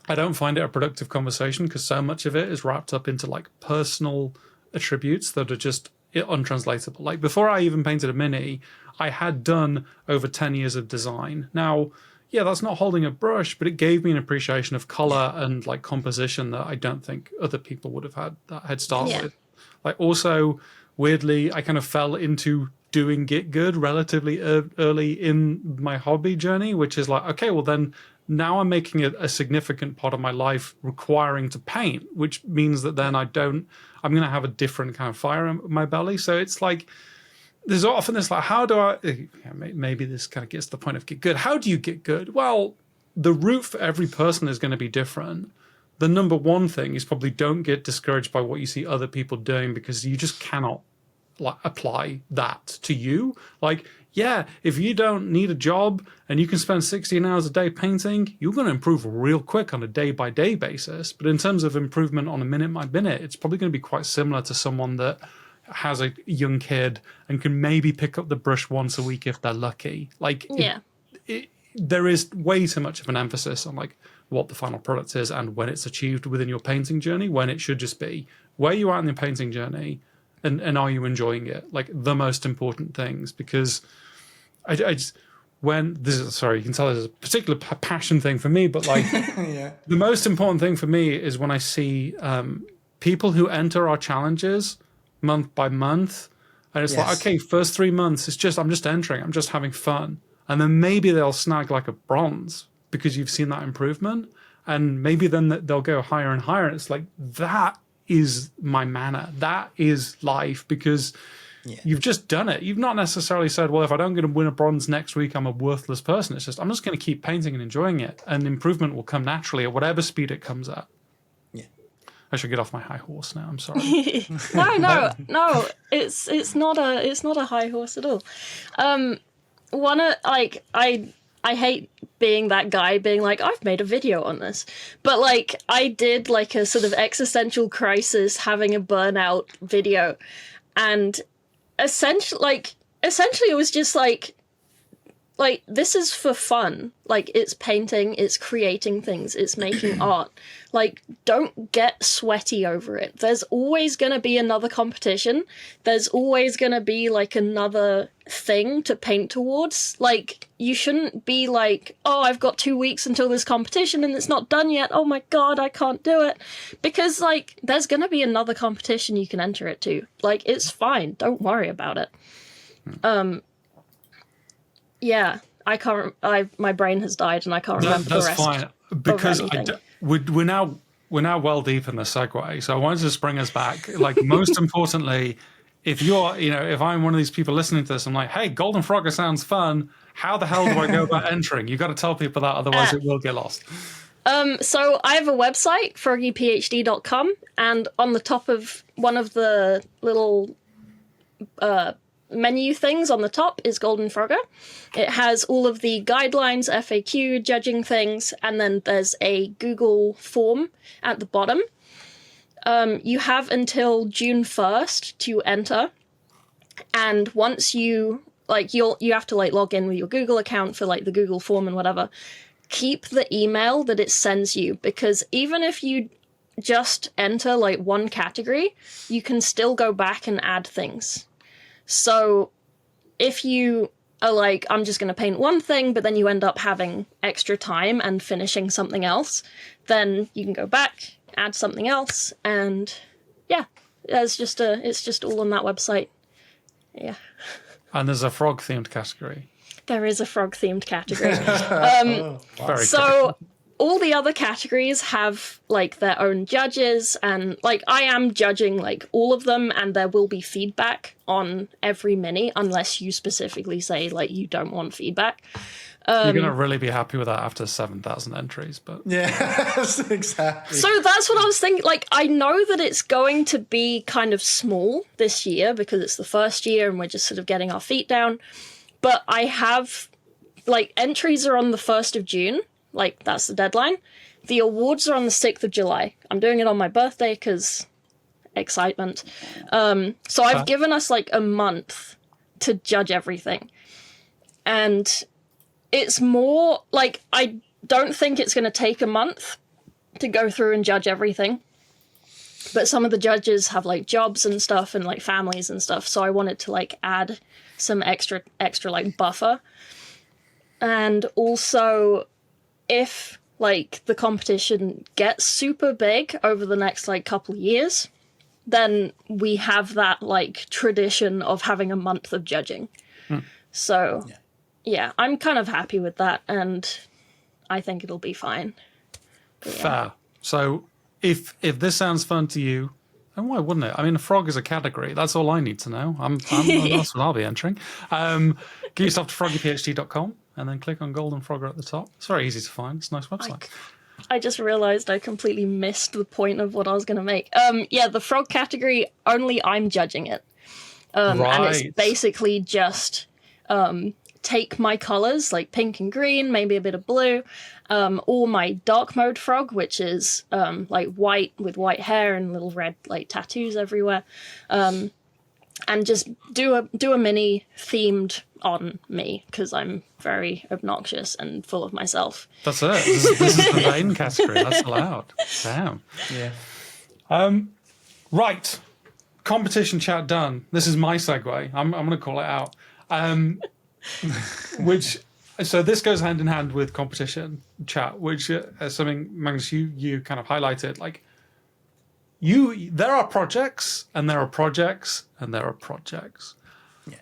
I don't find it a productive conversation, because so much of it is wrapped up into like personal attributes that are just untranslatable. Like, before I even painted a mini, I had done over 10 years of design. Now, yeah, that's not holding a brush, but it gave me an appreciation of color and like composition that I don't think other people would have had that head start with. Like, also, weirdly, I kind of fell into doing GitGud relatively early in my hobby journey, which is like, okay, well then now I'm making a significant part of my life requiring to paint, which means that then I'm going to have a different kind of fire in my belly. So it's like, there's often this like, how do I, maybe this kind of gets to the point of get good. How do you get good? Well, the route for every person is going to be different. The number one thing is probably don't get discouraged by what you see other people doing, because you just cannot like apply that to you. Like, yeah, if you don't need a job and you can spend 16 hours a day painting, you're going to improve real quick on a day-by-day basis. But in terms of improvement on a minute-by-minute, it's probably going to be quite similar to someone that has a young kid and can maybe pick up the brush once a week if they're lucky. Like, there is way too much of an emphasis on like what the final product is and when it's achieved within your painting journey, when it should just be where you are in the painting journey and are you enjoying it? Like, the most important things, because I just, when this is, sorry, you can tell there's a particular passion thing for me, but like the most important thing for me is when I see people who enter our challenges month by month, and it's like, okay, first 3 months, it's just, I'm just entering, I'm just having fun. and then maybe they'll snag like a bronze because you've seen that improvement, and maybe then they'll go higher and higher, and it's like, that is my manner, that is life, because you've just done it. You've not necessarily said, well, if I don't get to win a bronze next week, I'm a worthless person. It's just, I'm just going to keep painting and enjoying it, and improvement will come naturally at whatever speed it comes at. I should get off my high horse now. I'm sorry. No. It's not a high horse at all. I hate being that guy being like, I've made a video on this, but like I did like a sort of existential crisis having a burnout video, and essentially it was just like this is for fun. Like, it's painting, it's creating things, it's making art. Like, don't get sweaty over it. There's always going to be another competition. There's always going to be like another thing to paint towards. Like, you shouldn't be like, oh, I've got 2 weeks until this competition and it's not done yet. Oh my God, I can't do it. Because like, there's going to be another competition you can enter it to. Like, it's fine. Don't worry about it. Yeah, I can't. My brain has died, and I can't remember the rest. That's fine, because we're now well deep in the segue. So I wanted to bring us back. Like, most importantly, if I'm one of these people listening to this, I'm like, hey, Golden Frogger sounds fun. How the hell do I go about entering? You got to tell people that, otherwise it will get lost. So I have a website, FroggyPHD.com, and on the top of one of the little menu things on the top is Golden Frogger. It has all of the guidelines, FAQ, judging things, and then there's a Google form at the bottom. You have until June 1st to enter, and once you have to like log in with your Google account for like the Google form and whatever. Keep the email that it sends you, because even if you just enter like one category, you can still go back and add things. So if you are like, I'm just going to paint one thing, but then you end up having extra time and finishing something else, then you can go back, add something else, and yeah, it's just all on that website. Yeah. And there's a frog-themed category. There is a frog-themed category. Very so all the other categories have like their own judges, and like I am judging like all of them, and there will be feedback on every mini unless you specifically say like you don't want feedback. You're gonna really be happy with that after 7,000 entries, but yes, exactly. So that's what I was thinking. Like, I know that it's going to be kind of small this year because it's the first year and we're just sort of getting our feet down. But I have like entries are on the 1st of June. Like, that's the deadline. The awards are on the 6th of July. I'm doing it on my birthday because excitement. So I've given us like a month to judge everything. And it's more like, I don't think it's going to take a month to go through and judge everything. But some of the judges have like jobs and stuff and like families and stuff. So I wanted to like add some extra like buffer. And also, if like the competition gets super big over the next like couple years, then we have that like tradition of having a month of judging. So yeah, I'm kind of happy with that, and I think it'll be fine. But, yeah. Fair. So if this sounds fun to you, then why wouldn't it? I mean, a frog is a category. That's all I need to know. That's what I'll be entering. Get yourself to froggyphd.com and then click on Golden Frogger at the top. It's very easy to find. It's a nice website. I just realized I completely missed the point of what I was going to make. Yeah, the frog category, only I'm judging it. And it's basically just take my colors, like pink and green, maybe a bit of blue, or my dark mode frog, which is like white with white hair and little red like tattoos everywhere, and just do a mini themed on me because I'm very obnoxious and full of myself. That's it. This is the main category. That's allowed. Damn. Yeah. Right. Competition chat done. This is my segue. I'm going to call it out. So this goes hand in hand with competition chat, which is something, Magnus, you kind of highlighted. Like, there are projects, and there are projects, and there are projects. Yeah.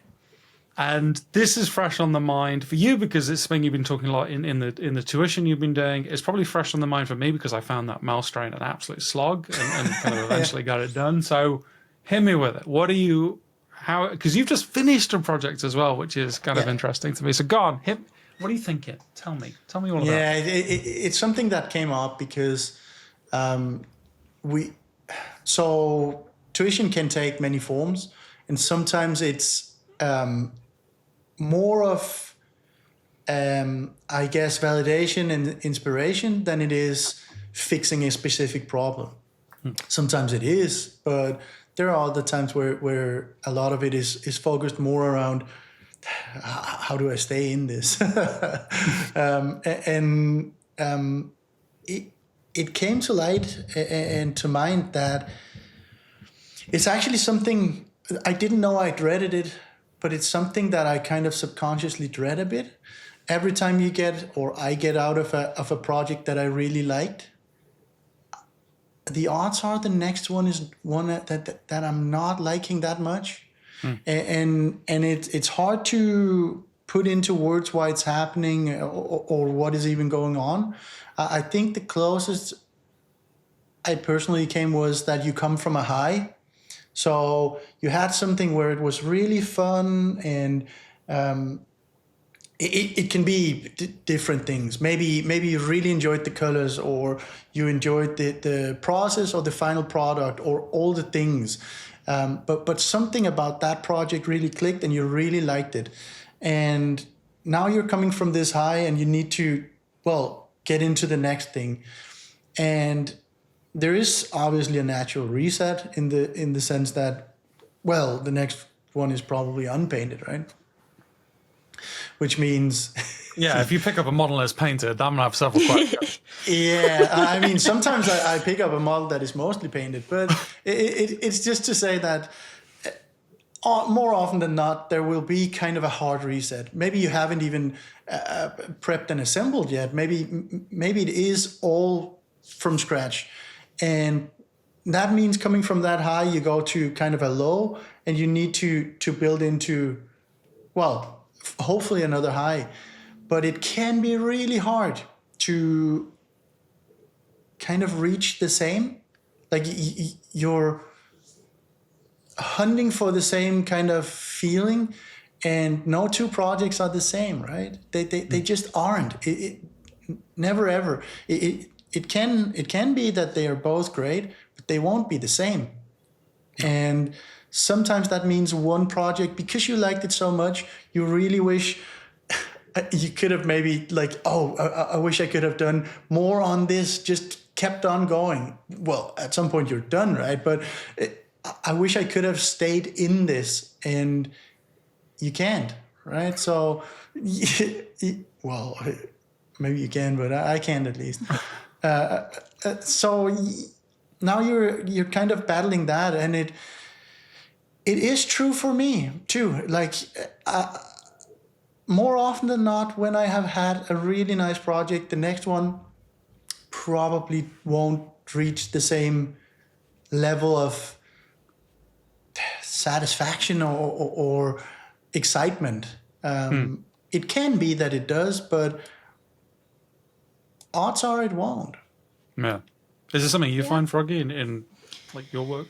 And this is fresh on the mind for you because it's something you've been talking a lot in the tuition you've been doing. It's probably fresh on the mind for me because I found that mouse strain an absolute slog and kind of eventually got it done. So hit me with it. What are you, how, because you've just finished a project as well, which is kind of interesting to me. So go on, what are you thinking? Tell me all about it. Yeah, it's something that came up because so tuition can take many forms, and sometimes it's more of, I guess, validation and inspiration than it is fixing a specific problem. Sometimes it is, but there are other times where a lot of it is focused more around how do I stay in this? It came to light and to mind that it's actually something I didn't know I dreaded it, but it's something that I kind of subconsciously dread a bit. Every time I get out of a project that I really liked, the odds are the next one is one that I'm not liking that much. And it's hard to put into words why it's happening or what is even going on. I think the closest I personally came was that you come from a high. So you had something where it was really fun, and it can be different things. Maybe you really enjoyed the colors, or you enjoyed the process or the final product, or all the things. But something about that project really clicked and you really liked it. And now you're coming from this high and you need to, get into the next thing. And there is obviously a natural reset in the sense that, the next one is probably unpainted, right? Which means... Yeah, if you pick up a model that's painted, I'm going to have several questions. Yeah, I mean, sometimes I pick up a model that is mostly painted, but it's just to say that more often than not, there will be kind of a hard reset. Maybe you haven't even prepped and assembled yet. Maybe it is all from scratch. And that means coming from that high, you go to kind of a low, and you need to build into, hopefully another high. But it can be really hard to kind of reach the same. Like you're hunting for the same kind of feeling, and no two projects are the same, right? They just aren't. Never ever. It can be that they are both great, but they won't be the same. And sometimes that means one project, because you liked it so much, you really wish you could have maybe I wish I could have done more on this, just kept on going. Well, at some point you're done, right? But I wish I could have stayed in this, and you can't, right? So, maybe you can, but I can't at least. So now you're kind of battling that, and it is true for me too. Like, more often than not, when I have had a really nice project, the next one probably won't reach the same level of satisfaction or excitement. It can be that it does, but odds are it won't. Yeah. Is this something you find, Froggy, in like your work?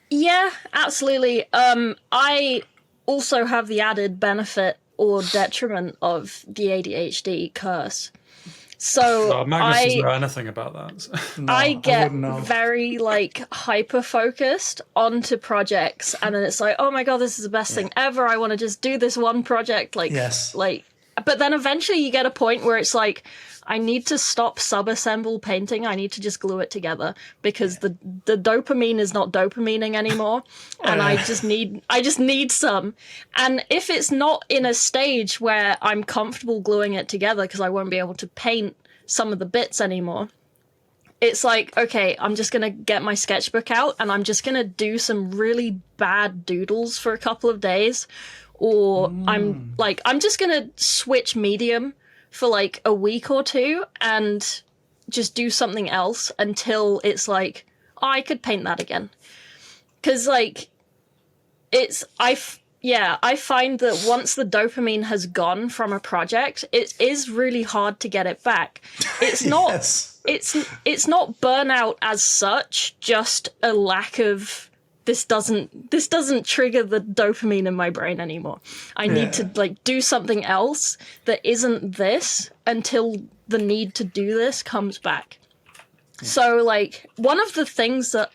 Yeah, absolutely. I also have the added benefit or detriment of the ADHD curse. So Magnus doesn't know anything about that. No, I get very hyper focused onto projects, and then it's like, oh my god, this is the best thing ever. I want to just do this one project. But then eventually you get a point where it's like, I need to stop sub-assemble painting. I need to just glue it together, because the dopamine is not dopamining anymore, and I just need some. And if it's not in a stage where I'm comfortable gluing it together, because I won't be able to paint some of the bits anymore, it's like, okay, I'm just gonna get my sketchbook out and I'm just gonna do some really bad doodles for a couple of days, or I'm just gonna switch medium for a week or two and just do something else until it's like, oh, I could paint that again. Because yeah, I find that once the dopamine has gone from a project, it is really hard to get it back. It's not it's not burnout as such, just a lack of this doesn't trigger the dopamine in my brain anymore. I need to like do something else that isn't this until the need to do this comes back. So like one of the things that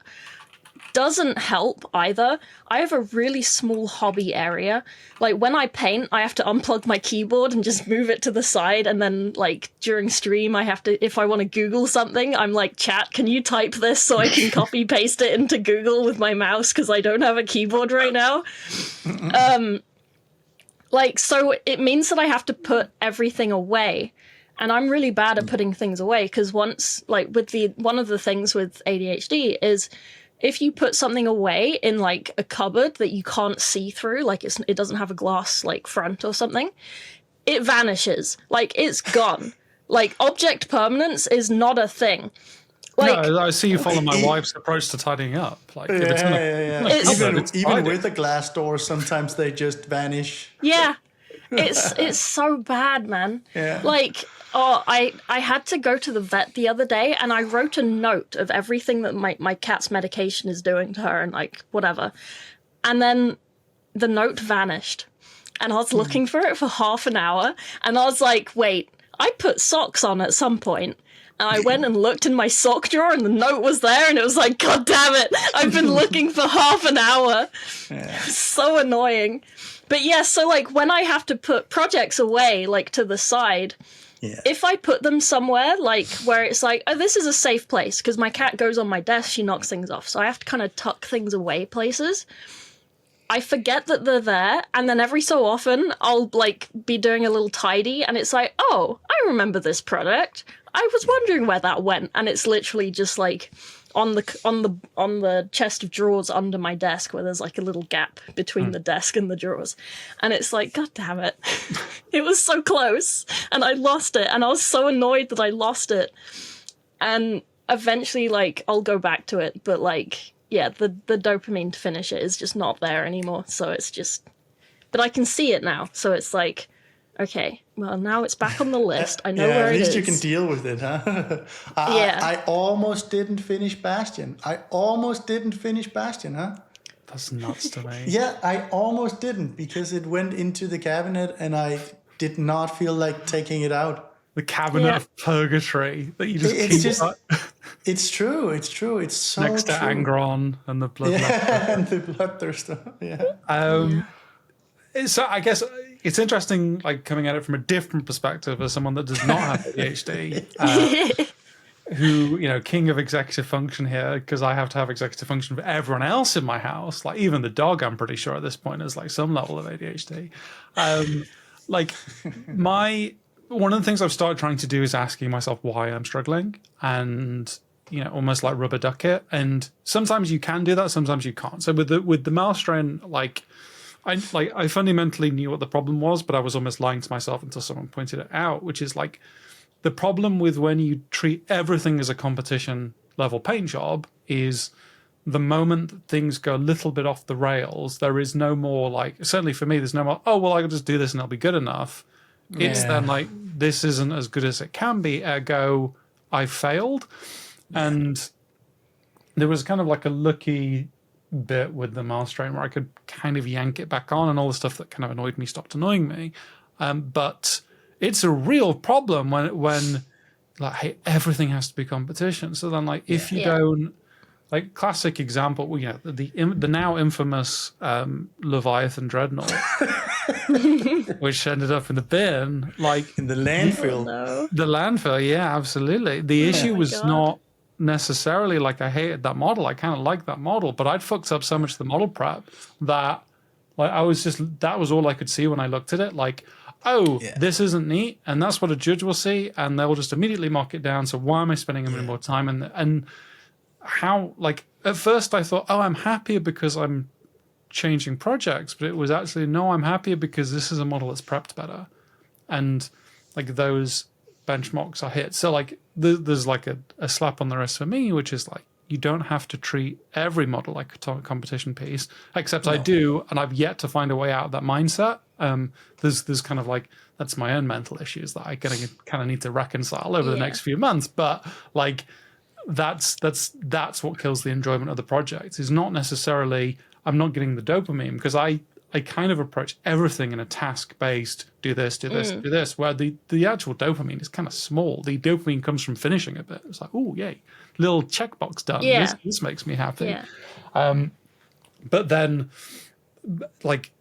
doesn't help either, I have a really small hobby area. Like when I paint, I have to unplug my keyboard and just move it to the side, and then like during stream I have to, if I want to Google something, I'm like, chat, can you type this so I can copy paste it into Google with my mouse because I don't have a keyboard right now. Like so it means that I have to put everything away. And I'm really bad at putting things away because once, like with one of the things with ADHD is if you put something away in like a cupboard that you can't see through, like it doesn't have a glass like front or something, it vanishes. Like it's gone. Like object permanence is not a thing. Like, no, I see you follow my wife's approach to tidying up. Like, if it's Even with a glass door, sometimes they just vanish. Yeah, it's so bad, man. Yeah. Like, I had to go to the vet the other day, and I wrote a note of everything that my cat's medication is doing to her, and like whatever. And then the note vanished, and I was looking for it for half an hour, and I was like, wait, I put socks on at some point. And I went and looked in my sock drawer and the note was there and it was like, God damn it, I've been looking for half an hour. Yeah. So annoying. But yeah, so like when I have to put projects away, like to the side, if I put them somewhere like where it's like, oh, this is a safe place because my cat goes on my desk, she knocks things off. So I have to kind of tuck things away places. I forget that they're there, and then every so often I'll like be doing a little tidy and it's like, oh, I remember this product. I was wondering where that went, and it's literally just like on the chest of drawers under my desk where there's like a little gap between the desk and the drawers. And it's like, God damn it. It was so close and I lost it, and I was so annoyed that I lost it. And eventually like I'll go back to it, but like yeah, the dopamine to finish it is just not there anymore. So it's just, but I can see it now. So it's like, okay, well, now it's back on the list. I know where it is. At least you can deal with it, huh? I almost didn't finish Bastion. Huh? That's nuts to me. Yeah, I almost didn't because it went into the cabinet and I did not feel like taking it out. The cabinet of purgatory that you just It's true. It's so next to true. Angron and the blood. And the bloodthirster. Yeah. So I guess it's interesting, like coming at it from a different perspective as someone that does not have ADHD, who, you know, king of executive function here, because I have to have executive function for everyone else in my house. Like even the dog, I'm pretty sure at this point is like some level of ADHD. One of the things I've started trying to do is asking myself why I'm struggling, and you know, almost like rubber duck it. And sometimes you can do that, sometimes you can't. So with the mouse strain, I fundamentally knew what the problem was, but I was almost lying to myself until someone pointed it out, which is like the problem with when you treat everything as a competition level paint job is the moment that things go a little bit off the rails, there is no more like, certainly for me, there's no more, oh, well, I can just do this and it'll be good enough. It's then like, this isn't as good as it can be, ergo I failed. And there was kind of like a lucky bit with the mouse strain where I could kind of yank it back on, and all the stuff that kind of annoyed me stopped annoying me. But it's a real problem when like, hey, everything has to be competition. So then like if you don't, like classic example, you know, the now infamous Leviathan Dreadnought, which ended up in the bin, like in the landfill. The landfill, yeah, absolutely. The issue was not necessarily like I hated that model. I kind of liked that model, but I'd fucked up so much of the model prep that like I was just, that was all I could see when I looked at it. Like, this isn't neat, and that's what a judge will see, and they'll just immediately mark it down. So why am I spending any more time? And how, like, at first I thought, oh, I'm happier because I'm changing projects, but it was actually, no, I'm happier because this is a model that's prepped better. And like those benchmarks are hit. So like there's like a slap on the wrist for me, which is like, you don't have to treat every model like a competition piece, except I do, and I've yet to find a way out of that mindset. There's kind of like, that's my own mental issues that I kind of need to reconcile over the next few months. But like, that's what kills the enjoyment of the project. Is not necessarily I'm not getting the dopamine, because I kind of approach everything in a task-based, do this, do this, where the actual dopamine is kind of small. The dopamine comes from finishing a bit. It's like, oh, yay, little checkbox done. Yeah. This makes me happy. Yeah. But then, like,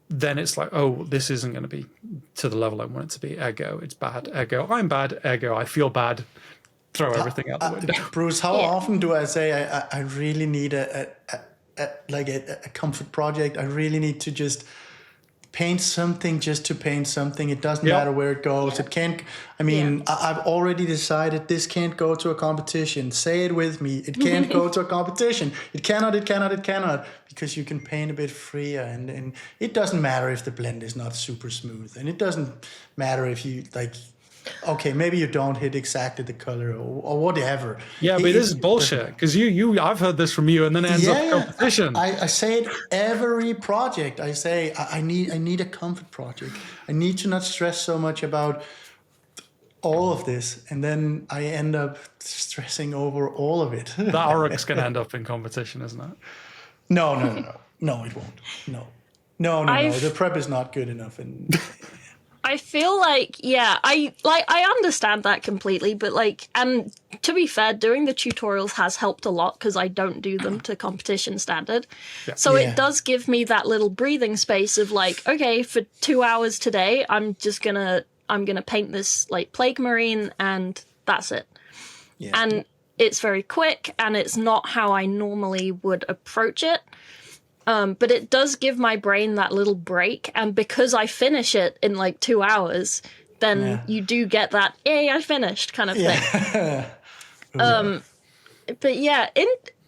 then it's like, oh, this isn't going to be to the level I want it to be. Ergo, it's bad. Ergo, I'm bad. Ergo, I feel bad. Throw everything out the window. Bruce, how often do I say I really need a comfort project? I really need to just paint something just to paint something. It doesn't matter where it goes. It can't. I mean, I've already decided this can't go to a competition. Say it with me. It can't go to a competition. It cannot. It cannot. It cannot. Because you can paint a bit freer, and it doesn't matter if the blend is not super smooth, and it doesn't matter if you like. Okay, maybe you don't hit exactly the color or whatever. Yeah, but this is bullshit, because I've heard this from you, and then it ends up competition. I say it every project. I say I need a comfort project. I need to not stress so much about all of this, and then I end up stressing over all of it. That Oryx can end up in competition, isn't it? No, it won't. No. The prep is not good enough, and. I feel like, I understand that completely, but like, and to be fair, doing the tutorials has helped a lot because I don't do them to competition standard. Yeah. So it does give me that little breathing space of like, okay, for 2 hours today, I'm gonna paint this like plague marine, and that's it. Yeah. And it's very quick, and it's not how I normally would approach it. But it does give my brain that little break, and because I finish it in like 2 hours, then you do get that, yay, I finished kind of thing. But yeah,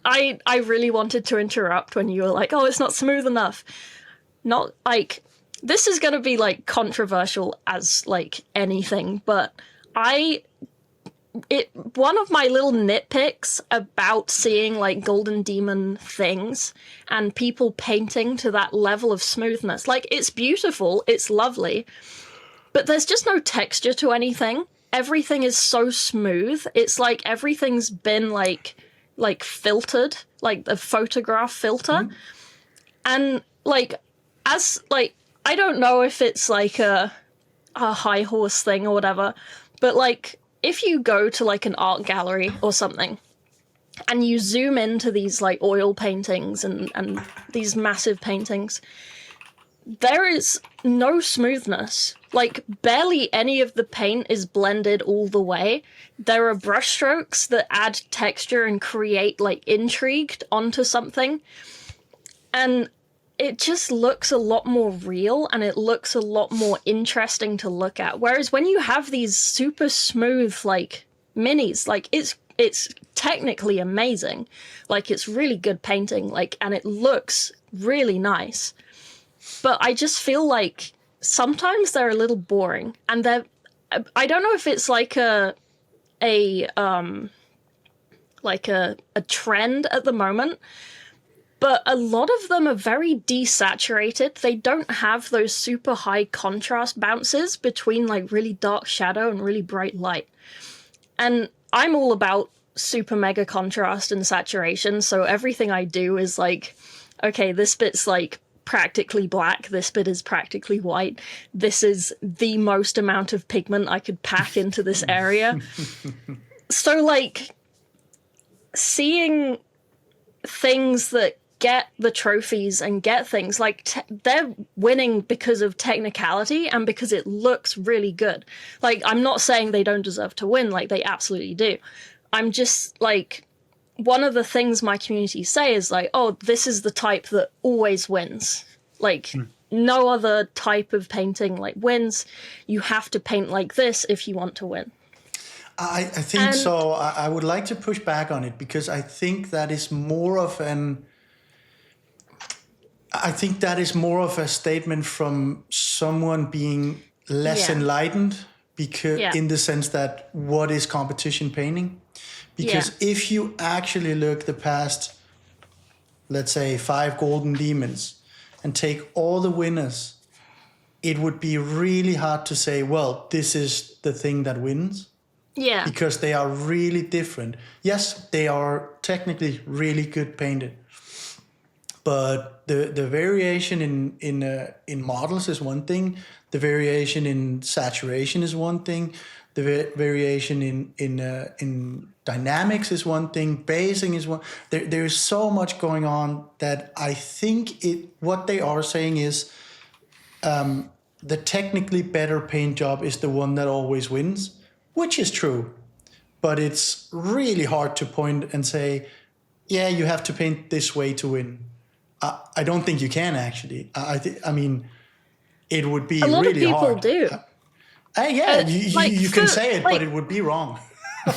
I really wanted to interrupt when you were like, oh, it's not smooth enough. Not like, this is going to be like controversial as like anything, but one of my little nitpicks about seeing like Golden Demon things and people painting to that level of smoothness, like it's beautiful, it's lovely, but there's just no texture to anything. Everything is so smooth. It's like everything's been like filtered, like the photograph filter. And like, as like, I don't know if it's like a high horse thing or whatever, but like, if you go to like an art gallery or something and you zoom into these like oil paintings and these massive paintings, there is no smoothness. Like barely any of the paint is blended all the way. There are brush strokes that add texture and create like intrigue onto something. And it just looks a lot more real, and it looks a lot more interesting to look at. Whereas when you have these super smooth, like, minis, like, it's technically amazing. Like, it's really good painting, like, and it looks really nice. But I just feel like sometimes they're a little boring, and I don't know if it's like a trend at the moment, but a lot of them are very desaturated. They don't have those super high contrast bounces between like really dark shadow and really bright light. And I'm all about super mega contrast and saturation, so everything I do is like, okay, this bit's like practically black, this bit is practically white, this is the most amount of pigment I could pack into this area. So like, seeing things that get the trophies and get things like they're winning because of technicality and because it looks really good. Like, I'm not saying they don't deserve to win, like they absolutely do. I'm just like, one of the things my community say is like, oh, this is the type that always wins. Like no other type of painting like wins. You have to paint like this if you want to win. I think so. I would like to push back on it, because I think that is more of a statement from someone being less enlightened, because in the sense that what is competition painting? Because if you actually look the past, let's say 5 golden demons, and take all the winners, it would be really hard to say, well, this is the thing that wins. Yeah. Because they are really different. Yes, they are technically really good painted. But the variation in models is one thing. The variation in saturation is one thing. The variation in dynamics is one thing. Basing is one. There's so much going on that I think what they are saying is the technically better paint job is the one that always wins, which is true. But it's really hard to point and say, yeah, you have to paint this way to win. I don't think you can actually. I mean, it would be really hard. A lot of people do. You can say it, but it would be wrong.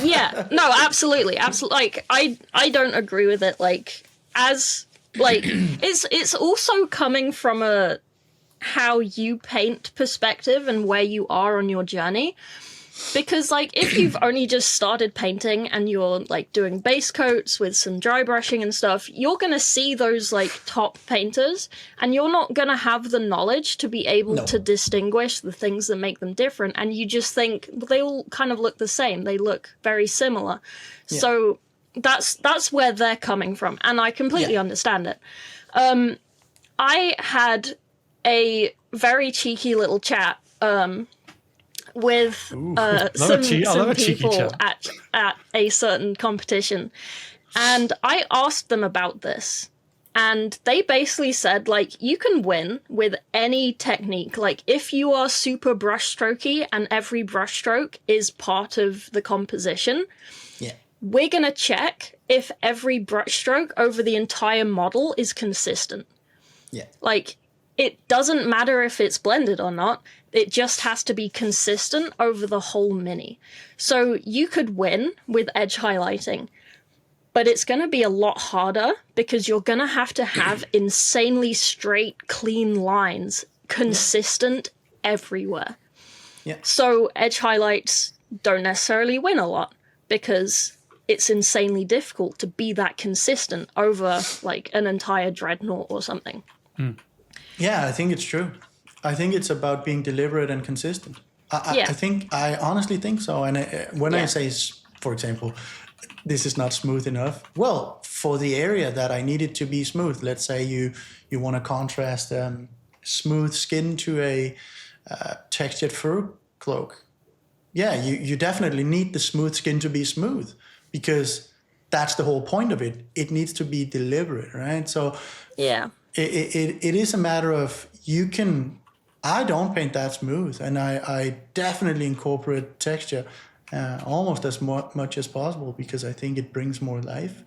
Yeah, no, absolutely. Like, I don't agree with it. Like, it's also coming from a how you paint perspective and where you are on your journey. Because, like, if you've only just started painting and you're, like, doing base coats with some dry brushing and stuff, you're going to see those, like, top painters, and you're not going to have the knowledge to be able to distinguish the things that make them different, and you just think they all kind of look the same. They look very similar. Yeah. So that's where they're coming from, and I completely understand it. I had a very cheeky little chat with some people at a certain competition, and I asked them about this, and they basically said, like, you can win with any technique. Like, if you are super brushstrokey and every brushstroke is part of the composition, we're gonna check if every brushstroke over the entire model is consistent. Like, it doesn't matter if it's blended or not. It just has to be consistent over the whole mini. So you could win with edge highlighting, but it's going to be a lot harder because you're going to have insanely straight, clean lines, consistent everywhere. So edge highlights don't necessarily win a lot because it's insanely difficult to be that consistent over, like, an entire dreadnought or something. Yeah, I think it's true. I think it's about being deliberate and consistent. I honestly think so. And when I say, for example, this is not smooth enough, well, for the area that I need it to be smooth, let's say you want to contrast smooth skin to a textured fur cloak. Yeah, you definitely need the smooth skin to be smooth because that's the whole point of it. It needs to be deliberate, right? So it is a matter of I don't paint that smooth, and I definitely incorporate texture almost as much as possible because I think it brings more life.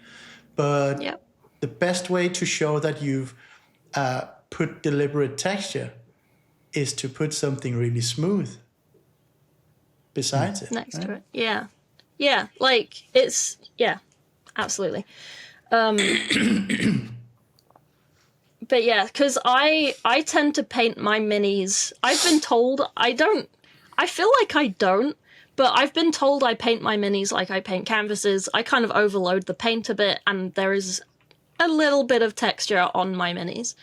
But the best way to show that you've put deliberate texture is to put something really smooth besides it. Next to it. Yeah, like, it's, absolutely. But yeah, because I tend to paint my minis. I've been told I feel like I don't, but I've been told I paint my minis like I paint canvases. I kind of overload the paint a bit, and there is a little bit of texture on my minis.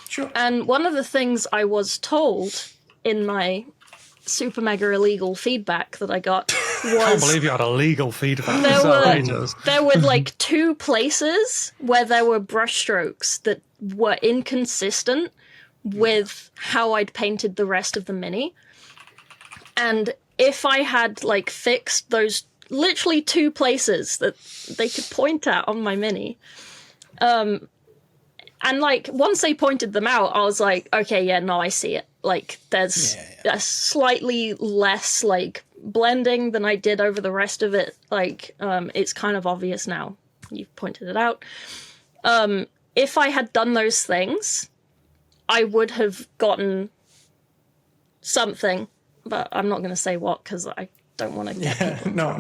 Sure. And one of the things I was told in my super mega illegal feedback that I got was... I can't believe you had illegal feedback. There were like 2 places where there were brushstrokes that were inconsistent with how I'd painted the rest of the mini. And if I had, like, fixed those literally 2 places that they could point at on my mini, and, like, once they pointed them out, I was like, okay, yeah, no, I see it. Like, there's a slightly less, like, blending than I did over the rest of it. Like, it's kind of obvious now. You've pointed it out. If I had done those things, I would have gotten something, but I'm not going to say what because I don't want to get people. No.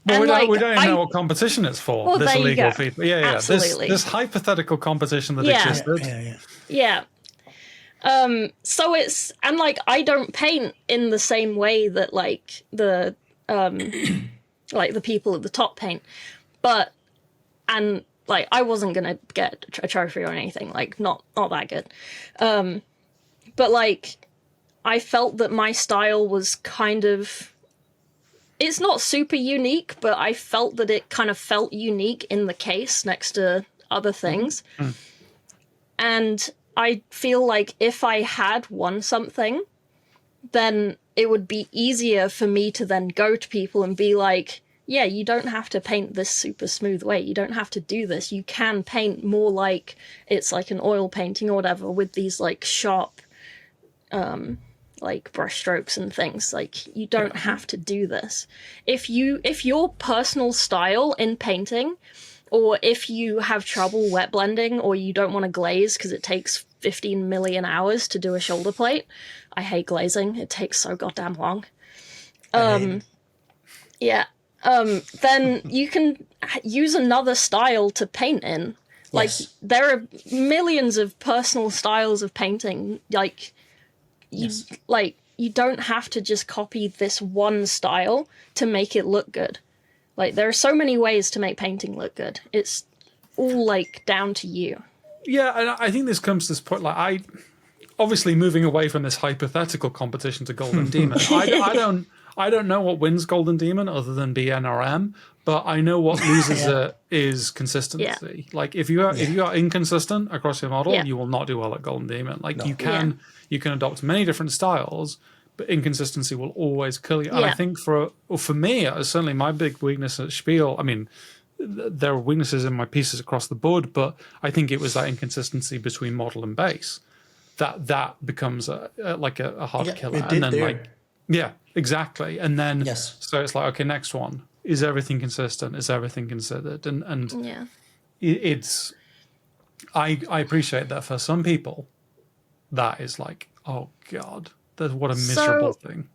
Well, we don't even know what competition it's for. Well, this illegal feedback. Absolutely. This hypothetical competition that existed. Yeah. So it's, and, like, I don't paint in the same way that, like, the like the people at the top paint. And like, I wasn't gonna get a trophy or anything, like, not that good. But like, I felt that my style was kind of, it's not super unique, but I felt that it kind of felt unique in the case next to other things. And I feel like if I had won something, then it would be easier for me to then go to people and be like, yeah, you don't have to paint this super smooth way. You don't have to do this. You can paint more like it's like an oil painting or whatever, with these like sharp, like brush strokes and things. Like, you don't have to do this. If your personal style in painting, or if you have trouble wet blending, or you don't want to glaze because it takes 15 million hours to do a shoulder plate. I hate glazing. It takes so goddamn long. Yeah. Then you can use another style to paint in. Like, there are millions of personal styles of painting. Like, you don't have to just copy this one style to make it look good. Like, there are so many ways to make painting look good. It's all, like, down to you. Yeah, and I think this comes to this point, like, obviously moving away from this hypothetical competition to Golden Demon, I don't know what wins Golden Demon other than BNRM, but I know what loses it is consistency. Yeah. Like, if you are inconsistent across your model, you will not do well at Golden Demon. Like, you can adopt many different styles, but inconsistency will always kill you. And I think for me, certainly my big weakness at Spiel, I mean, there are weaknesses in my pieces across the board, but I think it was that inconsistency between model and base that becomes a hard killer. And then yeah, exactly. And then so it's like, okay, next one. Is everything consistent? Is everything considered? And it's I appreciate that for some people that is like, oh God, what a miserable thing.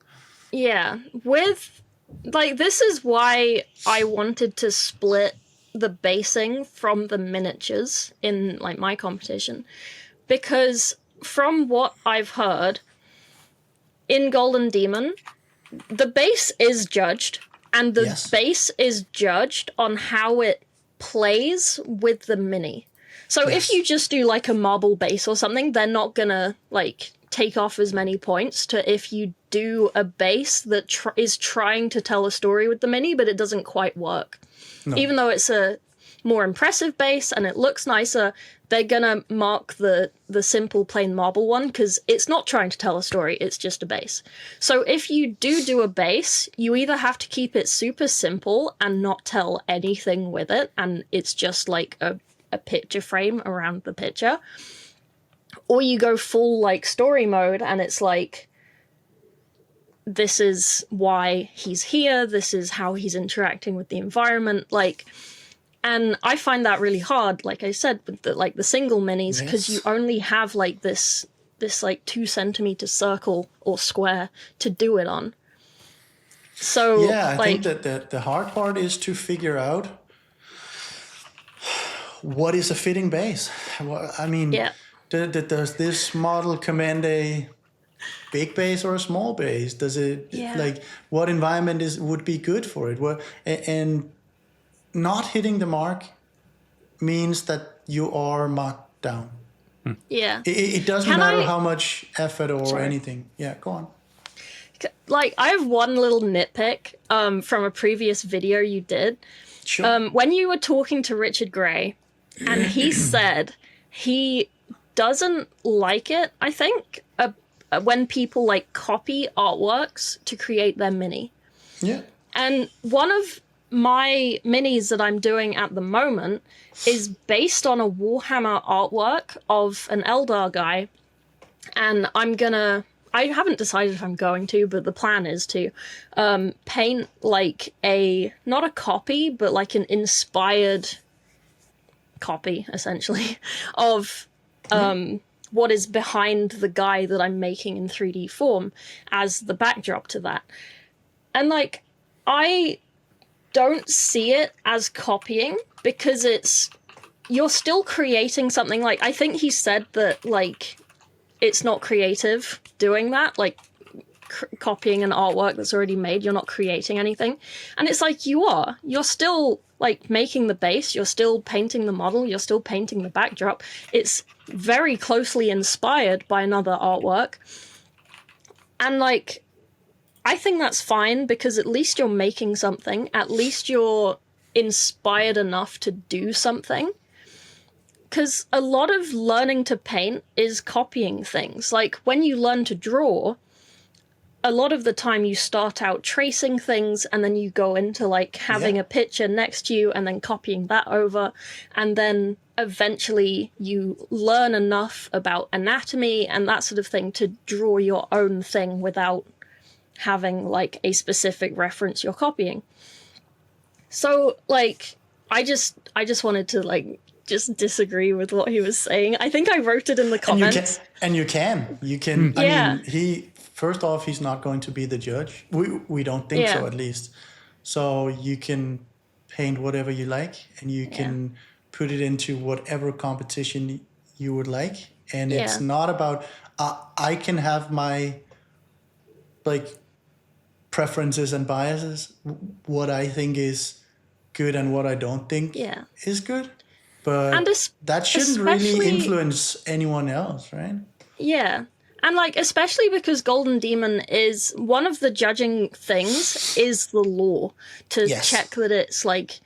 Yeah. With like, this is why I wanted to split the basing from the miniatures in like my competition, because from what I've heard in Golden Demon, the base is judged, and the base is judged on how it plays with the mini. So if you just do like a marble base or something, they're not gonna like take off as many points to if you do a base that is trying to tell a story with the mini, but it doesn't quite work. No. Even though it's a more impressive base and it looks nicer, they're gonna mark the simple plain marble one because it's not trying to tell a story, it's just a base. So if you do a base, you either have to keep it super simple and not tell anything with it, and it's just like a picture frame around the picture, or you go full like story mode and it's like, this is why he's here, this is how he's interacting with the environment, like. And I find that really hard, like I said, with the single minis, because you only have like this like 2 centimeter circle or square to do it on. So I think that the hard part is to figure out what is a fitting base. I mean, does this model command a big base or a small base? Does it like, what environment would be good for it? And not hitting the mark means that you are marked down. Yeah. It doesn't matter how much effort or anything. Yeah, go on. Like, I have one little nitpick from a previous video you did. Sure. When you were talking to Richard Gray, and he said he doesn't like it, I think, when people like copy artworks to create their mini. Yeah. And one of my minis that I'm doing at the moment is based on a Warhammer artwork of an Eldar guy, and I haven't decided if I'm going to, but the plan is to paint like not a copy, but like an inspired copy, essentially, of what is behind the guy that I'm making in 3D form as the backdrop to that. And like, I don't see it as copying, because you're still creating something. Like, I think he said that like it's not creative doing that. Like, copying an artwork that's already made. You're not creating anything. And it's like, you're still like making the base, you're still painting the model, you're still painting the backdrop. It's very closely inspired by another artwork. And like, I think that's fine, because at least you're making something. At least you're inspired enough to do something. Because a lot of learning to paint is copying things. Like, when you learn to draw, a lot of the time you start out tracing things, and then you go into like having a picture next to you and then copying that over. And then eventually you learn enough about anatomy and that sort of thing to draw your own thing without having like a specific reference you're copying. So like, I just wanted to like just disagree with what he was saying. I think I wrote it in the comments. And you can. I mean, first off, he's not going to be the judge. We don't think so, at least. So you can paint whatever you like, and you can put it into whatever competition you would like. And it's not about, I can have my like preferences and biases, what I think is good and what I don't think is good. But that shouldn't really influence anyone else, right? Yeah. And like, especially because Golden Demon is one of the judging things is the law, to check that it's like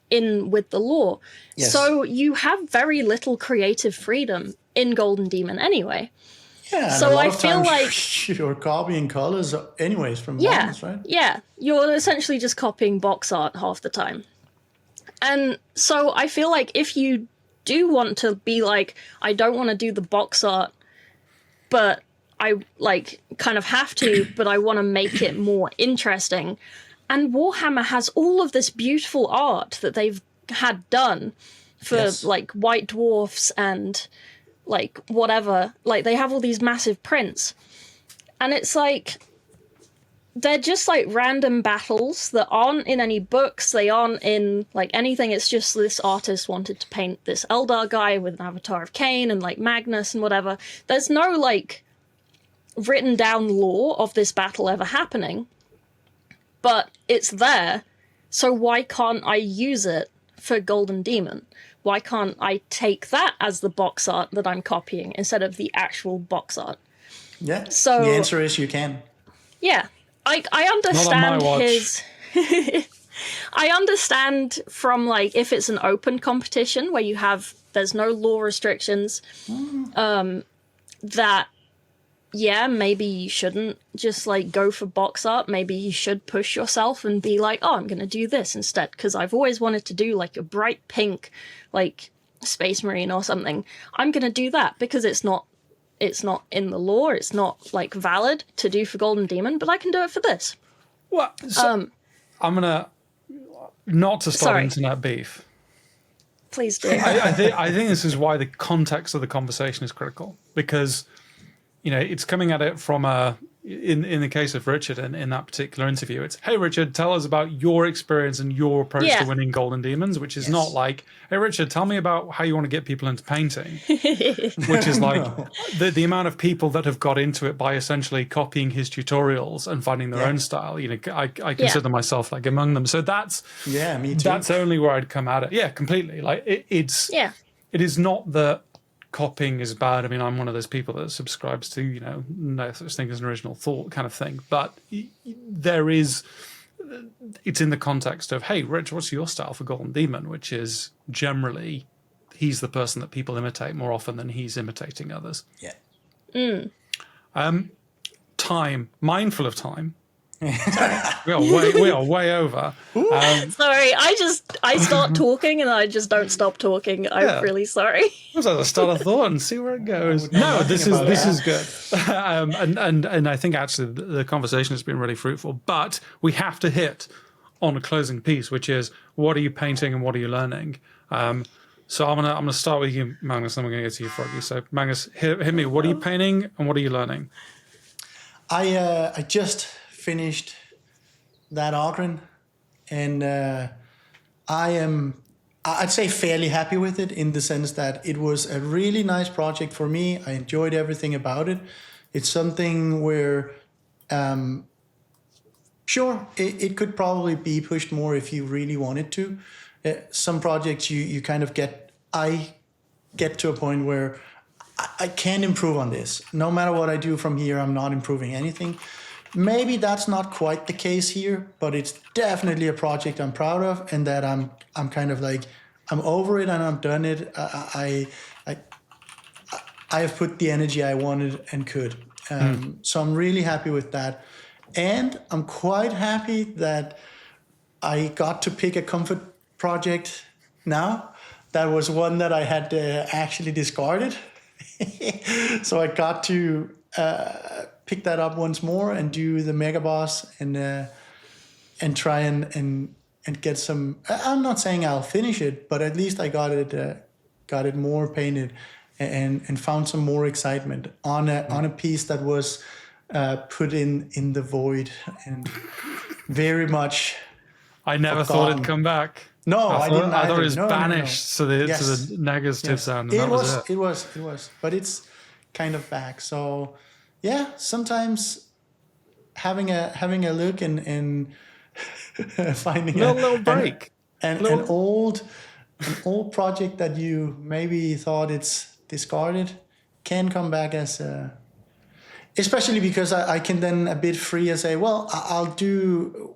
in with the law. Yes. So you have very little creative freedom in Golden Demon anyway. Yeah, so I feel like you're copying colors anyways from models, right? Yeah, you're essentially just copying box art half the time. And so I feel like if you do want to be like, I don't want to do the box art, but I like kind of have to, but I want to make it more interesting. And Warhammer has all of this beautiful art that they've had done for like White Dwarfs and like whatever. Like, they have all these massive prints. And it's like, they're just like random battles that aren't in any books. They aren't in like anything. It's just this artist wanted to paint this Eldar guy with an avatar of Cain and like Magnus and whatever. There's no like written down lore of this battle ever happening, but it's there. So why can't I use it for Golden Demon? Why can't I take that as the box art that I'm copying instead of the actual box art? Yeah. So the answer is you can. Yeah. I understand his... I understand from, like, if it's an open competition where there's no law restrictions, that, maybe you shouldn't just, like, go for box art. Maybe you should push yourself and be like, oh, I'm going to do this instead, because I've always wanted to do, like, a bright pink, like, Space Marine or something. I'm going to do that because it's not in the law, it's not like valid to do for Golden Demon, but I can do it for this. Well, so I'm gonna not to start internet beef. Please do. I think this is why the context of the conversation is critical, because it's coming at it from in the case of Richard in that particular interview, it's, hey Richard, tell us about your experience and your approach to winning Golden Demons, which is not like, hey Richard, tell me about how you want to get people into painting, which is like the amount of people that have got into it by essentially copying his tutorials and finding their own style. I consider myself like among them. So that's me too. That's only where I'd come at it. Yeah, completely. Like it is not that copying is bad. I mean, I'm one of those people that subscribes to, no such thing as an original thought kind of thing. But it's in the context of, hey, Rich, what's your style for Golden Demon? Which is generally, he's the person that people imitate more often than he's imitating others. Yeah. Time. Mindful of time. we are way over. Sorry, I start talking and I just don't stop talking. I'm really sorry. I was like, let's start a thought and see where it goes. No, this is good. And I think actually the conversation has been really fruitful. But we have to hit on a closing piece, which is, what are you painting and what are you learning? So I'm gonna start with you, Magnus, and then we're gonna go to you, Froggy. So Magnus, hit me. What are you painting and what are you learning? I just finished that Ogren, and I'd say fairly happy with it, in the sense that it was a really nice project for me. I enjoyed everything about it. It's something where Sure, it could probably be pushed more if you really wanted to. Some projects you kind of I get to a point where I can't improve on this. No matter what I do from here, I'm not improving anything. Maybe that's not quite the case here, but it's definitely a project I'm proud of, and that I'm kind of like, I'm over it and I'm done it. I have put the energy I wanted and could. So I'm really happy with that. And I'm quite happy that I got to pick a comfort project now. That was one that I had actually discarded. So I got to pick that up once more and do the Mega Boss and try and get some. I'm not saying I'll finish it, but at least I got it more painted and found some more excitement on a piece that was put in the void and very much. I never thought it'd come back. No, I didn't. I thought it was No. banished to the negative sound. And It was, but it's kind of back. So yeah, sometimes having a look and finding a little break and an old project that you maybe thought it's discarded can come back as especially because I can then a bit free and say, well, I'll do.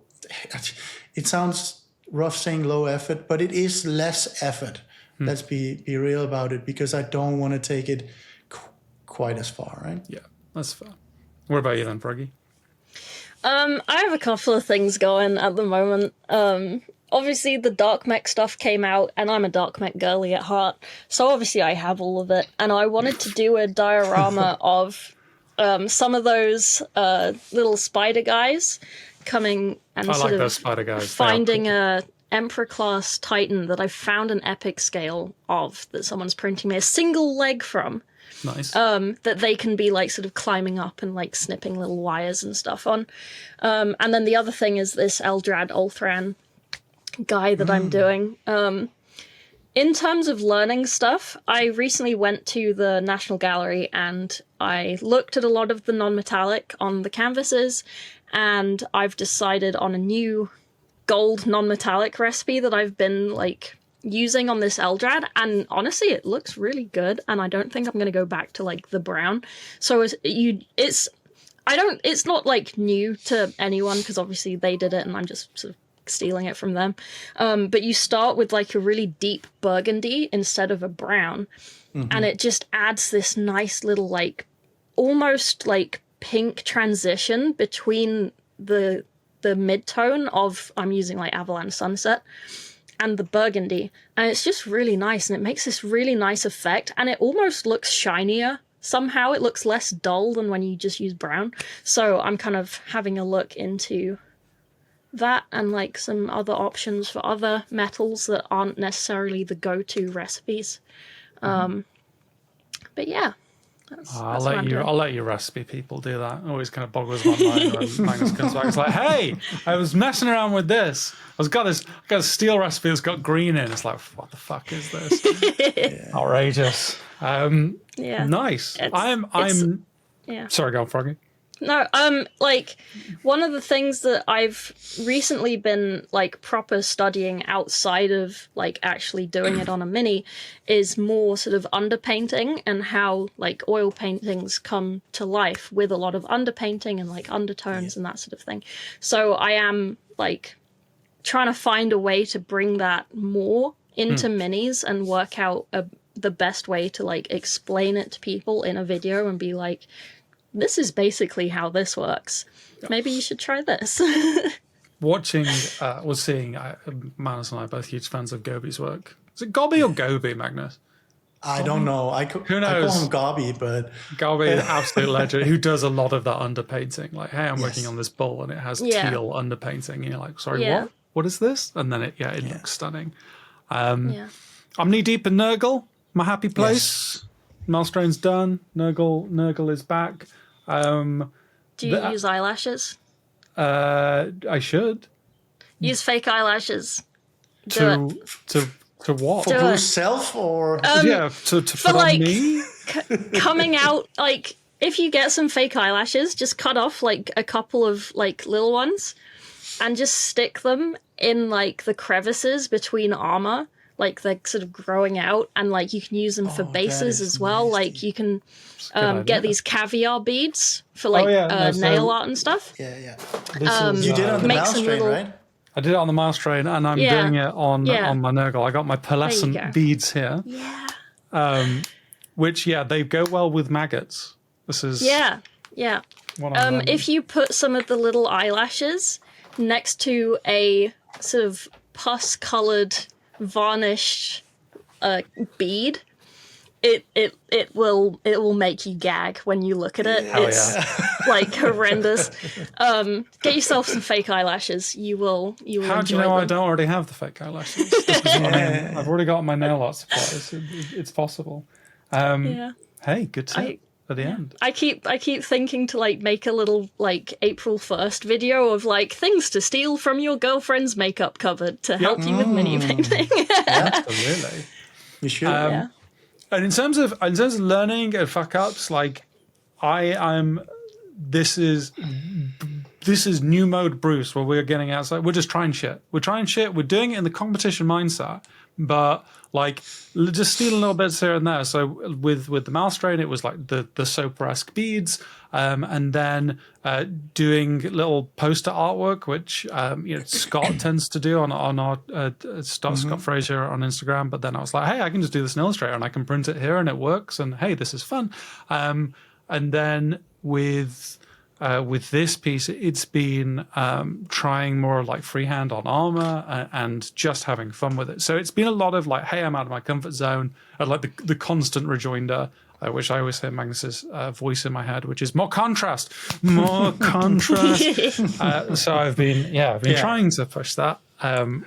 It sounds rough saying low effort, but it is less effort. Let's be real about it, because I don't want to take it quite as far, right? Yeah, that's fair. What about you then, Froggy? I have a couple of things going at the moment. Obviously the Dark Mech stuff came out, and I'm a Dark Mech girly at heart, so obviously I have all of it, and I wanted to do a diorama of some of those little spider guys coming and I sort like of those spider guys. finding a Emperor class Titan that I found an epic scale of that someone's printing me a single leg from. Nice. That they can be like sort of climbing up and like snipping little wires and stuff on. And then the other thing is this Eldrad Ulthran guy that I'm doing. In terms of learning stuff, I recently went to the National Gallery and I looked at a lot of the non-metallic on the canvases, and I've decided on a new gold non-metallic recipe that I've been like using on this Eldrad, and honestly it looks really good, and I don't think I'm going to go back to like the brown. So it's not like new to anyone, because obviously they did it and I'm just sort of stealing it from them. But you start with like a really deep burgundy instead of a brown, and it just adds this nice little like almost like pink transition between the mid-tone of, I'm using like Avalanche Sunset, and the burgundy, and it's just really nice, and it makes this really nice effect, and it almost looks shinier somehow. It looks less dull than when you just use brown. So I'm kind of having a look into that and like some other options for other metals that aren't necessarily the go-to recipes. But yeah, I'll let you recipe people do that. It always kind of boggles my mind when Magnus comes back. It's like, hey, I was messing around with this. I got a steel recipe that's got green in. It's like, what the fuck is this? Outrageous. Yeah. Nice. Yeah. Sorry, go on, Froggy. No, like, one of the things that I've recently been, like, proper studying outside of, like, actually doing it on a mini is more sort of underpainting, and how, like, oil paintings come to life with a lot of underpainting and, like, undertones and that sort of thing. So I am, like, trying to find a way to bring that more into minis and work out the best way to, like, explain it to people in a video and be like, this is basically how this works. Maybe you should try this. Watching, seeing, Magnus and I are both huge fans of Gobi's work. Is it Gobi or Gobi, Magnus? I don't know. Who knows? I call him Gobi, but... Gobi is an absolute legend who does a lot of that underpainting. Like, hey, I'm working on this bull and it has teal underpainting. And you're like, sorry, what? What is this? And then it looks stunning. I'm knee deep in Nurgle, my happy place. Maelstrom's done. Nurgle is back. Do you use eyelashes? I should. Use fake eyelashes. To what? For Bruce's self, or to put like, on me? Coming out, like, if you get some fake eyelashes, just cut off like a couple of like little ones and just stick them in like the crevices between armor, like they're sort of growing out, and like you can use them for bases as well. nasty. Like you can get these caviar beads for like no, nail art and stuff. Yeah. This is, You did on the Make mouse some train, little- right? I did it on the mouse train, and I'm doing it on my Nurgle. I got my go. pearlescent beads here, Yeah. which they go well with maggots. This is Yeah. what I'm learning. If you put some of the little eyelashes next to a sort of pus-colored, varnished bead, it will make you gag when you look at it. It's like horrendous. Get yourself some fake eyelashes. You will How do you enjoy know I them. don't already have the fake eyelashes? This is what I mean. I've already got my nail art supplies. It's possible. Yeah. Hey, good tip at the end. I keep thinking to like make a little like April 1st video of like things to steal from your girlfriend's makeup cupboard to help you with mini painting. Absolutely. You should. And in terms of learning and fuck ups, like this is new mode Bruce, where we're getting outside. We're just trying shit. We're doing it in the competition mindset, but like just stealing little bits here and there. So with the mouse train, it was like the soap-esque beads, and then doing little poster artwork, which Scott tends to do on our Scott Fraser on Instagram. But then I was like, hey, I can just do this in Illustrator and I can print it here and it works. And hey, this is fun. And then with this piece, it's been trying more like freehand on armor and just having fun with it. So it's been a lot of like, hey, I'm out of my comfort zone, and like the constant rejoinder, which I always hear Magnus's voice in my head, which is more contrast. So I've been trying to push that,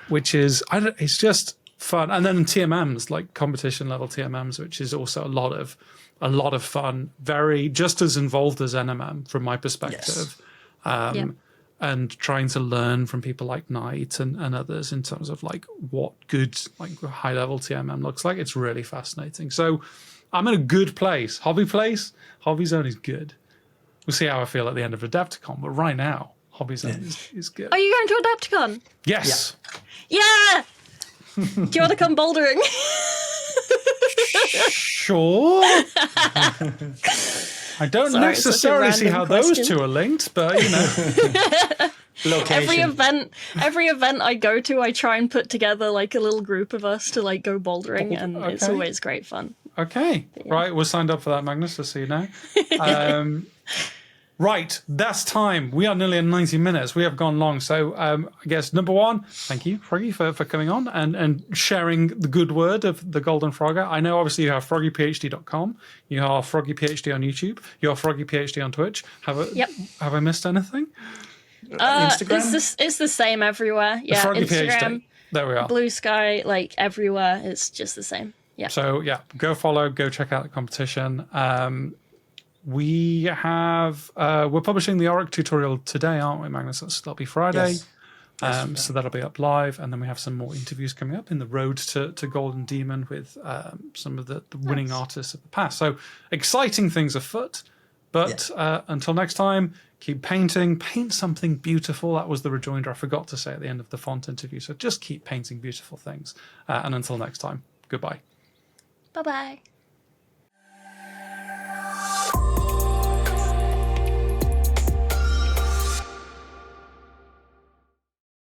which is it's just fun. And then TMMs, like competition level TMMs, which is also a lot of fun, very just as involved as NMM from my perspective. And trying to learn from people like Knight and others in terms of like what good like high level TMM looks like. It's really fascinating. So I'm in a good place. Hobby Zone is good. We'll see how I feel at the end of Adepticon, but right now, Hobby Zone is good. Are you going to Adepticon? Yes. Yeah. Do you want to come bouldering? Sure. I don't necessarily see how those two are linked, but Location. Every event I go to, I try and put together like a little group of us to like go bouldering, and it's always great fun. Okay. Right, we're signed up for that, Magnus, just so you know. Right, that's time. We are nearly at 90 minutes. We have gone long. So I guess number one, thank you, Froggy, for coming on and sharing the good word of the Golden Frogger. I know obviously you have froggyphd.com. You are Froggy PHD on YouTube. You are Froggy PHD on Twitch. Have I missed anything? Instagram? It's the same everywhere. Yeah, Froggy Instagram, PHD. There we are. Blue Sky, like everywhere. It's just the same. Yeah. So go follow, go check out the competition. We have we're publishing the Auric tutorial today, aren't we, Magnus? That'll be Friday. Yes. So that'll be up live, and then we have some more interviews coming up in the road to Golden Demon with some of the winning artists of the past. So exciting things afoot. But until next time, keep painting, paint something beautiful. That was the rejoinder I forgot to say at the end of the font interview. So just keep painting beautiful things. And until next time, goodbye. Bye-bye.